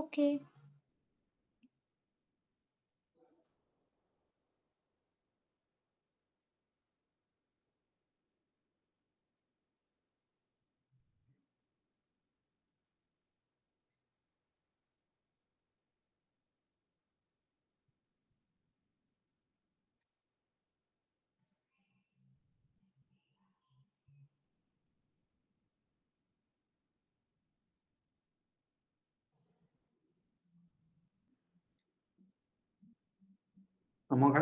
Okay. ಅಮೋಘ.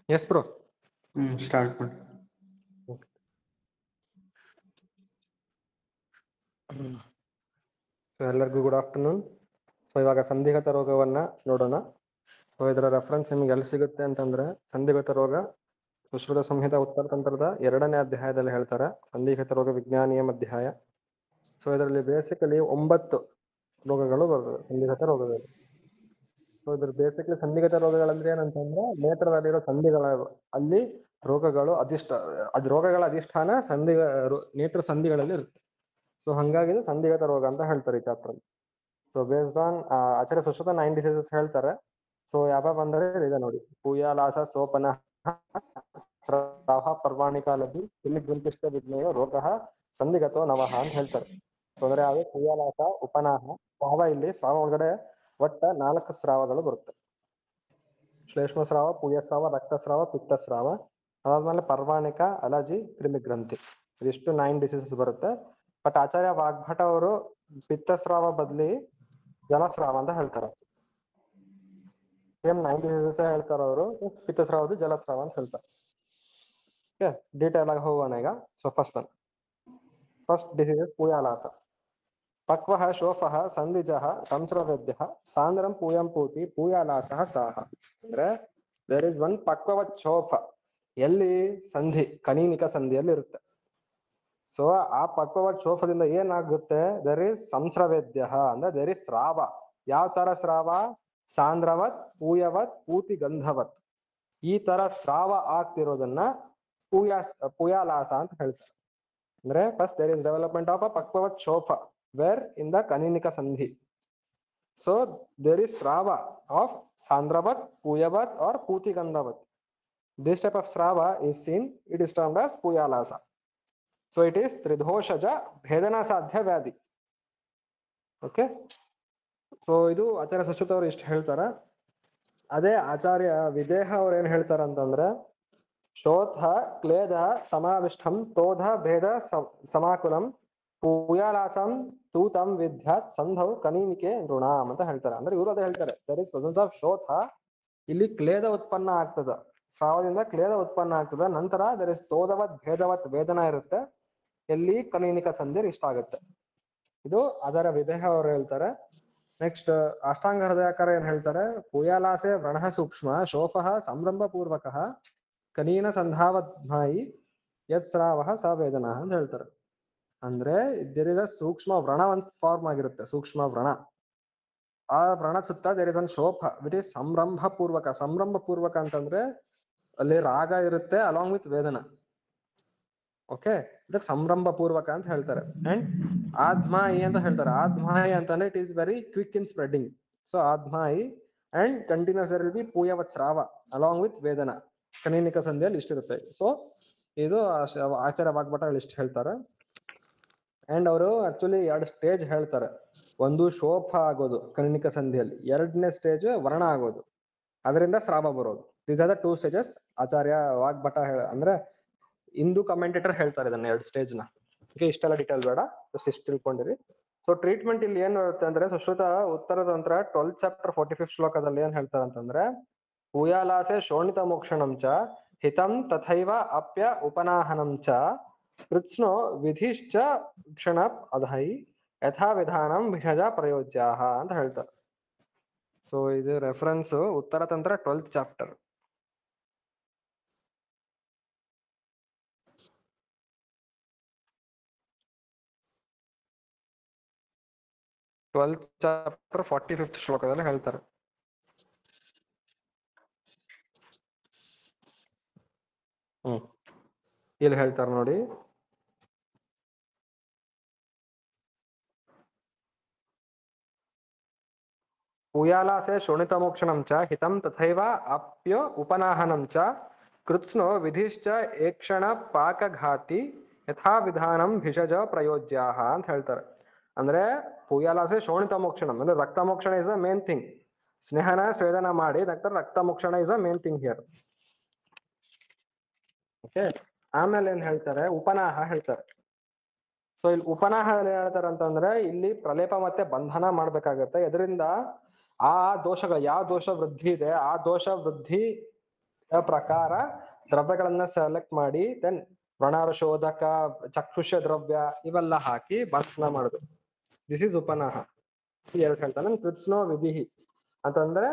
S bro. Start ಮಾಡಿ. ಎಲ್ಲರಿಗೂ ಗುಡ್ ಆಫ್ಟರ್ನೂನ್. ಸೊ ಇವಾಗ ಸಂಧಿಗತ ರೋಗವನ್ನ ನೋಡೋಣ. ಸೊ ಇದರ ರೆಫರೆನ್ಸ್ ನಿಮ್ಗೆ ಎಲ್ಲಿ ಸಿಗುತ್ತೆ ಅಂತಂದ್ರೆ ಸಂಧಿಗತ ರೋಗ ಸುಶ್ರುತ ಸಂಹಿತ ಉತ್ತರ ತಂತ್ರದ 2ನೇ ಅಧ್ಯಾಯದಲ್ಲಿ ಹೇಳ್ತಾರೆ, ಸಂಧಿಗತ ರೋಗ ವಿಜ್ಞಾನೀಯ ಅಧ್ಯಾಯ. ಸೊ ಇದರಲ್ಲಿ ಬೇಸಿಕಲಿ 9 ರೋಗಗಳು ಬರ್ತದೆ, ಸಂಧಿಗತ ರೋಗಗಳು. ಸೊ ಇದ್ರ ಬೇಸಿಕಲಿ ಸಂಧಿಗತ ರೋಗಗಳಂದ್ರೆ ಏನಂತಂದ್ರೆ ನೇತ್ರದಲ್ಲಿರೋ ಸಂಧಿಗಳ ಅಲ್ಲಿ ರೋಗಗಳು ರೋಗಗಳ ಅಧಿಷ್ಠಾನ ನೇತ್ರ ಸಂಧಿಗಳಲ್ಲಿ ಇರುತ್ತೆ. ಸೊ ಹಂಗಾಗಿ ಇದು ಸಂಧಿಗತ ರೋಗ ಅಂತ ಹೇಳ್ತಾರೆ ಈ chapter. So based on Acharya Sushruta 9 diseases ಹೇಳ್ತಾರೆ. ಸೊ ಯಾವ ಬಂದರೆ ಇದೆ ನೋಡಿ, ಪೂಯಾಲಾಸ ಸೋಪನ ಸ್ರಾವ ಪರ್ವಾಣಿಕಾಲಭಿ ಇಲ್ಲಿ ಗುಂಪಿಷ್ಟ ವಿಜ್ಞೇಯ ರೋಗ ಸಂಧಿಗತೋ ನವಃ ಅಂತ ಹೇಳ್ತಾರೆ. ಸೊ ಅಂದ್ರೆ ಯಾವುದು ಪೂಯಾಲಾಸ, ಉಪನಾಹ, ಸ್ರಾವ. ಇಲ್ಲಿ ಸ್ರಾವ ಒಳಗಡೆ ಒಟ್ಟ 4 ಸ್ರಾವಗಳು ಬರುತ್ತೆ. ಶ್ಲೇಷ್ಮ ಸ್ರಾವ, ಪೂಯಸ್ರಾವ, ರಕ್ತಸ್ರಾವ, ಪಿತ್ತಸ್ರಾವ. ಅದಾದ್ಮೇಲೆ ಪರ್ವಾಣಿಕ, ಅಲಜಿ, ಕ್ರಿಮಿಗ್ರಂಥಿ. ಇದಿಷ್ಟು 9 ಡಿಸೀಸಸ್ ಬರುತ್ತೆ. ಬಟ್ ಆಚಾರ್ಯ ವಾಗ್ಭಟ ಅವರು ಪಿತ್ತಸ್ರಾವ ಬದಲಿ ಜಲಸ್ರಾವ ಅಂತ ಹೇಳ್ತಾರೆ. ಸೇಮ್ 9 ಡಿಸೀಸಸ್ ಹೇಳ್ತಾರೆ ಅವರು, ಪಿತ್ತಸ್ರಾವದು ಜಲಸ್ರಾವ ಅಂತ ಹೇಳ್ತಾರೆ. ಓಕೆ, ಡೀಟೇಲ್ ಆಗಿ ಹೋಗೋಣ ಈಗ. ಸೊ ಫಸ್ಟ್ ಡಿಸೀಸ್ ಪೂಯಾಲಾಸ. ಪಕ್ವಃ ಶೋಫಃ ಸಂಧಿಜಃ ಸಂಸ್ರವೇದ್ಯಃ ಸಾಂದ್ರಂ ಪೂಯಂ ಪೂತಿ ಪೂಯಾಲಾಸಃ ಸಾಹ. ಅಂದ್ರೆ ದೇರ್ ಇಸ್ ಒನ್ ಪಕ್ವವತ್ ಶೋಫ, ಎಲ್ಲಿ ಸಂಧಿ ಕನೀನಿಕ ಸಂಧಿಯಲ್ಲಿ ಇರುತ್ತೆ. ಸೊ ಆ ಪಕ್ವವತ್ ಶೋಫದಿಂದ ಏನಾಗುತ್ತೆ, ದೇರ್ ಇಸ್ ಸಂಸ್ರವೇದ್ಯ ಅಂದ್ರೆ ದೇರ್ ಇಸ್ ಸ್ರಾವ. ಯಾವ ತರ ಸ್ರಾವ? ಸಾಂದ್ರವತ್, ಪೂಯವತ್, ಪೂತಿ ಗಂಧವತ್. ಈ ತರ ಸ್ರಾವ ಆಗ್ತಿರೋದನ್ನ ಪೂಯಾಲಾಸ ಅಂತ ಹೇಳ್ತಾರೆ. ಅಂದ್ರೆ first there is development of a ಪಕ್ವವತ್ ಶೋಫ ವೇರ್ ಇನ್ ದ ಕನೀನಿಕ ಸಂಧಿ. ಸೊ ದೇರ್ ಇಸ್ ಸ್ರಾವ ಆಫ್ ಸಾಂದ್ರವತ್, ಪೂಯವತ್ or ಪೂತಿ ಗಂಧವತ್. This type of srava is seen, it is termed as puyalasa. So it is tridhoshaja ಭೇದನಾ ಸಾಧ್ಯ ವ್ಯಾಧಿ. ಓಕೆ, ಸೊ ಇದು ಆಚಾರ್ಯ ಸುಶ್ರುತ ಅವರು ಇಷ್ಟು ಹೇಳ್ತಾರೆ. ಅದೇ ಆಚಾರ್ಯ ವಿದೇಹ ಅವ್ರು ಏನ್ ಹೇಳ್ತಾರ ಅಂತಂದ್ರೆ ಶೋಥ ಕ್ಲೇದ ಸಮಾವಿಷ್ಟಂ ತೋಧ ಭೇದ ಸಮಾಕುಲಂ ಪೂಯಾಲಾಸಂ ತೂತಂ ವಿದ್ಯಾತ್ ಸಂಧೌ ಕನೀನಿಕೆ ನೃಣಾಂ ಅಂತ ಹೇಳ್ತಾರೆ. ಅಂದ್ರೆ ಇವರು ಅದೇ ಹೇಳ್ತಾರೆ, ದರ್ ಇಸ್ ಪ್ರೆಸೆನ್ಸ್ ಆಫ್ ಶೋಥ. ಇಲ್ಲಿ ಕ್ಲೇದ ಉತ್ಪನ್ನ ಆಗ್ತದ, ಸ್ರಾವದಿಂದ ಕ್ಲೇದ ಉತ್ಪನ್ನ ಆಗ್ತದ. ನಂತರ ದರ್ ಇಸ್ ತೋದವತ್ ಭೇದವತ್ ವೇದನಾ ಇರುತ್ತೆ, ಎಲ್ಲಿ ಕನೀನಿಕ ಸಂಧಿ ಇಷ್ಟ ಆಗುತ್ತೆ. ಇದು ಅದರ ವಿದೇಹ ಅವರು ಹೇಳ್ತಾರೆ. ನೆಕ್ಸ್ಟ್ ಅಷ್ಟಾಂಗ ಹೃದಯಕಾರ ಏನ್ ಹೇಳ್ತಾರೆ, ಪೂಯಾಲಾಸೆ ವ್ರಣಃ ಸೂಕ್ಷ್ಮ ಶೋಫಃ ಸಂರಂಭ ಪೂರ್ವಕಃ ಕನೀನ ಸಂಧಾವದ್ಮಾಯಿ ಯತ್ ಸ್ರಾವ ಸ ವೇದನಾ ಅಂತ ಹೇಳ್ತಾರೆ. ಅಂದ್ರೆ ದೇರ್ ಇಸ್ ಅ ಸೂಕ್ಷ್ಮ ವ್ರಣ ಅಂತ ಫಾರ್ಮ್ ಆಗಿರುತ್ತೆ, ಸೂಕ್ಷ್ಮ ವ್ರಣ. ಆ ವ್ರಣ ಸುತ್ತ ದೇರ್ ಇಸ್ ಒನ್ ಶೋಫ ವಿಟ್ ಇಸ್ ಸಂರಂಭ ಪೂರ್ವಕ. ಸಂರಂಭ ಪೂರ್ವಕ ಅಂತಂದ್ರೆ ಅಲ್ಲಿ ರಾಗ ಇರುತ್ತೆ ಅಲಾಂಗ್ ವಿತ್ ವೇದನ. ಓಕೆ, ಇದಕ್ಕೆ ಸಂರಂಭ ಪೂರ್ವಕ ಅಂತ ಹೇಳ್ತಾರೆ. ಅಂಡ್ ಆದ್ಮಾಯಿ ಅಂತ ಹೇಳ್ತಾರೆ. ಆದ್ಮಾಯಿ ಅಂತಂದ್ರೆ it is very quick in spreading. So ಆದ್ಮಾಯಿ and continues there will be ಪೂಯವತ್ ಸ್ರಾವ ಅಲಾಂಗ್ ವಿತ್ ವೇದನ. ಕನೀನಿಕ ಸಂಧಿಯಲ್ಲಿ ಇಷ್ಟಿರುತ್ತೆ. ಸೊ ಇದು ಆಚಾರ್ಯ ವಾಗ್ಭಟ ಇಷ್ಟು ಹೇಳ್ತಾರೆ. ಅಂಡ್ ಅವರು ಆಕ್ಚುಲಿ 2 ಸ್ಟೇಜ್ ಹೇಳ್ತಾರೆ. ಒಂದು ಶೋಫ ಆಗೋದು ಕನೀನಿಕ ಸಂಧಿಯಲ್ಲಿ, 2ನೇ ಸ್ಟೇಜ್ ವರ್ಣ ಆಗೋದು, ಅದರಿಂದ ಸ್ರಾವ ಬರೋದು. These are the 2 stages. Acharya Vagbhata ಅಂದ್ರೆ ಹಿಂದೂ ಕಮೆಂಟೇಟರ್ ಹೇಳ್ತಾರೆ ಇದನ್ನ 2 ಸ್ಟೇಜ್ ನ. ಇಷ್ಟೆಲ್ಲ ಡೀಟೇಲ್ ಬೇಡ, ಇಷ್ಟು ತಿಳ್ಕೊಂಡಿರಿ. ಸೊ ಟ್ರೀಟ್ಮೆಂಟ್ ಇಲ್ಲಿ ಏನ್ ಇರುತ್ತೆ ಅಂದ್ರೆ ಸುಶ್ರುತ ಉತ್ತರ ತಂತ್ರ 12 ಚಾಪ್ಟರ್ 45 ಶ್ಲೋಕದಲ್ಲಿ ಏನ್ ಹೇಳ್ತಾರೆ ಅಂತಂದ್ರೆ ಪೂಯಾಲಾಸೆ ಶೋಣಿತ ಮೋಕ್ಷಣಂ ಚ ಹಿತಂ ತಥೈವ ಅಪ್ಯ ಉಪನಾಹನಂ ಚ ಕೃತ್ಸ್ನೋ ವಿಧಿಶ್ಚ ಕ್ಷಣ ಅಧೈ ಯಥಾ ವಿಧಾನಂ ವಿಷಜ ಪ್ರಯೋಜ್ಯಾಹ ಅಂತ ಹೇಳ್ತಾರೆ. ಸೊ ಇದು ರೆಫರೆನ್ಸ್ ಉತ್ತರ ತಂತ್ರ 12th ಚಾಪ್ಟರ್. ಚಾಪ್ಟರ್ 45th ಶ್ಲೋಕದಲ್ಲಿ ಹೇಳ್ತಾರೆ. ಇಲ್ಲಿ ಹೇಳ್ತಾರೆ ನೋಡಿ, ಪೂಯಾಲಾಸೆ ಶೋಣಿತಮೋಕ್ಷಣಂ ಚ ಹಿತಂ ತಥೈವ ಆಪ್ಯ ಉಪನಾಹನಂ ಚ ಕೃತ್ಸ್ನೋ ವಿಧಿಶ್ಚ ಏಕ್ಷಣ ಪಾಕಘಾತಿ ಯಥಾ ವಿಧಾನಂ ಭಿಷಜ ಪ್ರಯೋಜ್ಯಾಹ ಅಂತ ಹೇಳ್ತಾರೆ. ಅಂದ್ರೆ ಪೂಯಾಲಾಸೆ ಶೋಣಿತಮೋಕ್ಷಣಂ ಅಂದ್ರೆ ರಕ್ತಮೋಕ್ಷಣ ಇಸ್ ಅ ಮೇನ್ ಥಿಂಗ್. ಸ್ನೇಹನ ಸ್ವೇದನ ಮಾಡಿ ನಂತರ ರಕ್ತಮೋಕ್ಷಣ is a main thing here. Okay, ಆಮೇಲೆ ಏನ್ ಹೇಳ್ತಾರೆ, ಉಪನಾಹ ಹೇಳ್ತಾರೆ. ಸೊ ಇಲ್ಲಿ ಉಪನಾಹ ಹೇಳ್ತಾರೆ ಅಂತಂದ್ರೆ ಇಲ್ಲಿ ಪ್ರಲೇಪ ಮತ್ತೆ ಬಂಧನ ಮಾಡ್ಬೇಕಾಗತ್ತೆ. ಇದರಿಂದ ಆ ದೋಷಗಳು, ಯಾವ ದೋಷ ವೃದ್ಧಿ ಇದೆ ಆ ದೋಷ ವೃದ್ಧಿ ಪ್ರಕಾರ ದ್ರವ್ಯಗಳನ್ನ ಸೆಲೆಕ್ಟ್ ಮಾಡಿ ದೆನ್ ವ್ರಣಾರಶೋಧಕ, ಚಕ್ಷುಷ ದ್ರವ್ಯ ಇವೆಲ್ಲ ಹಾಕಿ ಬಂಧನ ಮಾಡುದು. ದಿಸ್ ಇಸ್ ಉಪನಾಹ. ಎರಡು ಹೇಳ್ತಾನೆ. ಕೃತ್ಸ್ನೋ ವಿಧಿಹಿ ಅಂತಂದ್ರೆ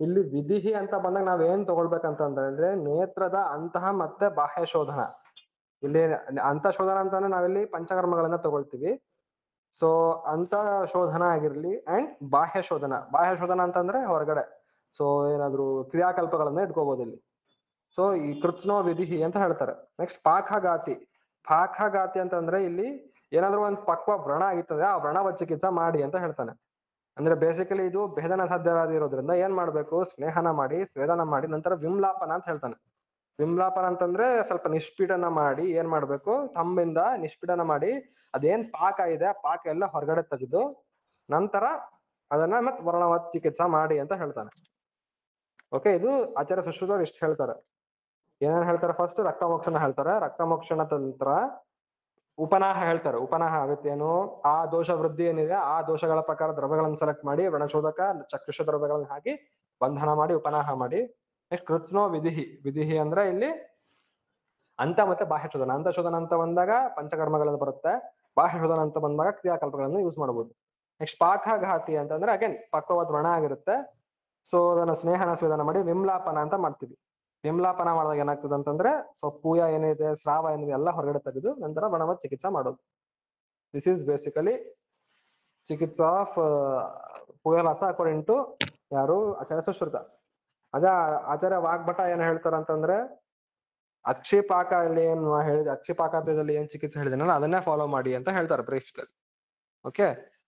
ಇಲ್ಲಿ ವಿಧಿಹಿ ಅಂತ ಬಂದಾಗ ನಾವ್ ಏನ್ ತಗೊಳ್ಬೇಕಂತಂದ್ರೆ ನೇತ್ರದ ಅಂತಹ ಮತ್ತೆ ಬಾಹ್ಯ ಶೋಧನ. ಇಲ್ಲಿ ಅಂತ ಶೋಧನ ಅಂತಂದ್ರೆ ನಾವಿಲ್ಲಿ ಪಂಚಕರ್ಮಗಳನ್ನ ತಗೊಳ್ತೀವಿ. ಸೊ ಅಂತ ಶೋಧನ ಆಗಿರ್ಲಿ ಅಂಡ್ ಬಾಹ್ಯ ಶೋಧನ. ಬಾಹ್ಯ ಶೋಧನ ಅಂತಂದ್ರೆ ಹೊರಗಡೆ, ಸೊ ಏನಾದ್ರು ಕ್ರಿಯಾಕಲ್ಪಗಳನ್ನ ಇಟ್ಕೋಬಹುದು ಇಲ್ಲಿ. ಸೊ ಈ ಕೃತ್ಸ್ನೋ ವಿಧಿಹಿ ಅಂತ ಹೇಳ್ತಾರೆ. ನೆಕ್ಸ್ಟ್ ಪಾಕಘಾತಿ. ಪಾಕಘಾತಿ ಅಂತಂದ್ರೆ ಇಲ್ಲಿ ಏನಾದ್ರು ಒಂದು ಪಕ್ವ ವ್ರಣ ಆಗಿರ್ತದೆ, ಆ ವ್ರಣವ ಚಿಕಿತ್ಸೆ ಮಾಡಿ ಅಂತ ಹೇಳ್ತಾನೆ. ಅಂದ್ರೆ ಬೇಸಿಕಲಿ ಇದು ಭೇದನ ಸಾಧ್ಯವಾದಿರೋದ್ರಿಂದ ಏನ್ ಮಾಡ್ಬೇಕು, ಸ್ನೇಹನ ಮಾಡಿ ಸ್ವೇದನ ಮಾಡಿ ನಂತರ ವಿಮ್ಲಾಪನ ಅಂತ ಹೇಳ್ತಾನೆ. ವಿಮ್ಲಾಪನ ಅಂತಂದ್ರೆ ಸ್ವಲ್ಪ ನಿಷ್ಪೀಡನ ಮಾಡಿ ಏನ್ ಮಾಡ್ಬೇಕು, ತಮ್ಮಿಂದ ನಿಷ್ಪೀಡನ ಮಾಡಿ ಅದೇನ್ ಪಾಕ ಇದೆ ಆ ಪಾಕ ಎಲ್ಲ ಹೊರಗಡೆ ತೆಗೆದು ನಂತರ ಅದನ್ನ ಮತ್ ವರ್ಣವತ್ ಚಿಕಿತ್ಸಾ ಮಾಡಿ ಅಂತ ಹೇಳ್ತಾನೆ. ಓಕೆ, ಇದು ಆಚಾರ್ಯ ಸುಶ್ರುತರು ಇಷ್ಟು ಹೇಳ್ತಾರೆ. ಏನೇನ್ ಹೇಳ್ತಾರೆ, ಫಸ್ಟ್ ರಕ್ತಮೋಕ್ಷಣ ಹೇಳ್ತಾರೆ. ರಕ್ತಮೋಕ್ಷಣ ತಂತ್ರ ಉಪನಾಹ ಹೇಳ್ತಾರೆ. ಉಪನಾಹ ಆಗುತ್ತೇನು, ಆ ದೋಷ ವೃದ್ಧಿ ಏನಿದೆ ಆ ದೋಷಗಳ ಪ್ರಕಾರ ದ್ರವ್ಯಗಳನ್ನು ಸೆಲೆಕ್ಟ್ ಮಾಡಿ ವ್ರಣಶೋಧಕ ಚಕ್ಷುಷ ದ್ರವ್ಯಗಳನ್ನು ಹಾಕಿ ಬಂಧನ ಮಾಡಿ ಉಪನಾಹ ಮಾಡಿ. ನೆಕ್ಸ್ಟ್ ಕೃತ್ಸ್ನೋ ವಿಧಿಹಿ. ವಿಧಿಹಿ ಅಂದ್ರೆ ಇಲ್ಲಿ ಅಂತ ಮತ್ತೆ ಬಾಹ್ಯ ಶೋಧನ. ಅಂತ ಶೋಧನ ಅಂತ ಬಂದಾಗ ಪಂಚಕರ್ಮಗಳನ್ನು ಬರುತ್ತೆ, ಬಾಹ್ಯ ಶೋಧನ ಅಂತ ಬಂದಾಗ ಕ್ರಿಯಾಕಲ್ಪಗಳನ್ನು ಯೂಸ್ ಮಾಡಬಹುದು. ನೆಕ್ಸ್ಟ್ ಪಾಕಘಾತಿ ಅಂತಂದ್ರೆ ಅಗೇನ್ ಪಕ್ವವಾದ ವ್ರಣ ಆಗಿರುತ್ತೆ. ಸೊ ಅದನ್ನ ಸ್ನೇಹನ ಸ್ವೇದನ ಮಾಡಿ ವಿಮ್ಲಾಪನ ಅಂತ ಮಾಡ್ತೀವಿ. ವಿಮ್ಲಾಪನ ಮಾಡಿದಾಗ ಏನಾಗ್ತದೆ ಅಂತಂದ್ರೆ ಸೊ ಪೂಯ ಏನಿದೆ, ಸ್ರಾವ ಏನಿದೆ ಎಲ್ಲ ಹೊರಗಡೆ ತೆಗೆದು ನಂತರ ವ್ರಣವ ಚಿಕಿತ್ಸಾ ಮಾಡೋದು. ದಿಸ್ ಈಸ್ ಬೇಸಿಕಲಿ ಚಿಕಿತ್ಸಾ ಆಫ್ ಪೂಯಲಾಸ ಅಕಾರ್ಡಿಂಗ್ ಟು ಯಾರು, ಆಚಾರ್ಯ ಸುಶ್ರುತ. ಅದೇ ಆಚಾರ್ಯ ವಾಗ್ಭಟ ಏನ್ ಹೇಳ್ತಾರ ಅಂತಂದ್ರೆ ಅಕ್ಷಿಪಾಕ ಅಲ್ಲಿ ಏನ್ ಹೇಳಿದ, ಅಕ್ಷಿಪಾಕದಲ್ಲಿ ಏನ್ ಚಿಕಿತ್ಸೆ ಹೇಳಿದನಲ್ಲ ಅದನ್ನೇ ಫಾಲೋ ಮಾಡಿ ಅಂತ ಹೇಳ್ತಾರೆ ಬೇಸಿಕಲಿ. ಓಕೆ,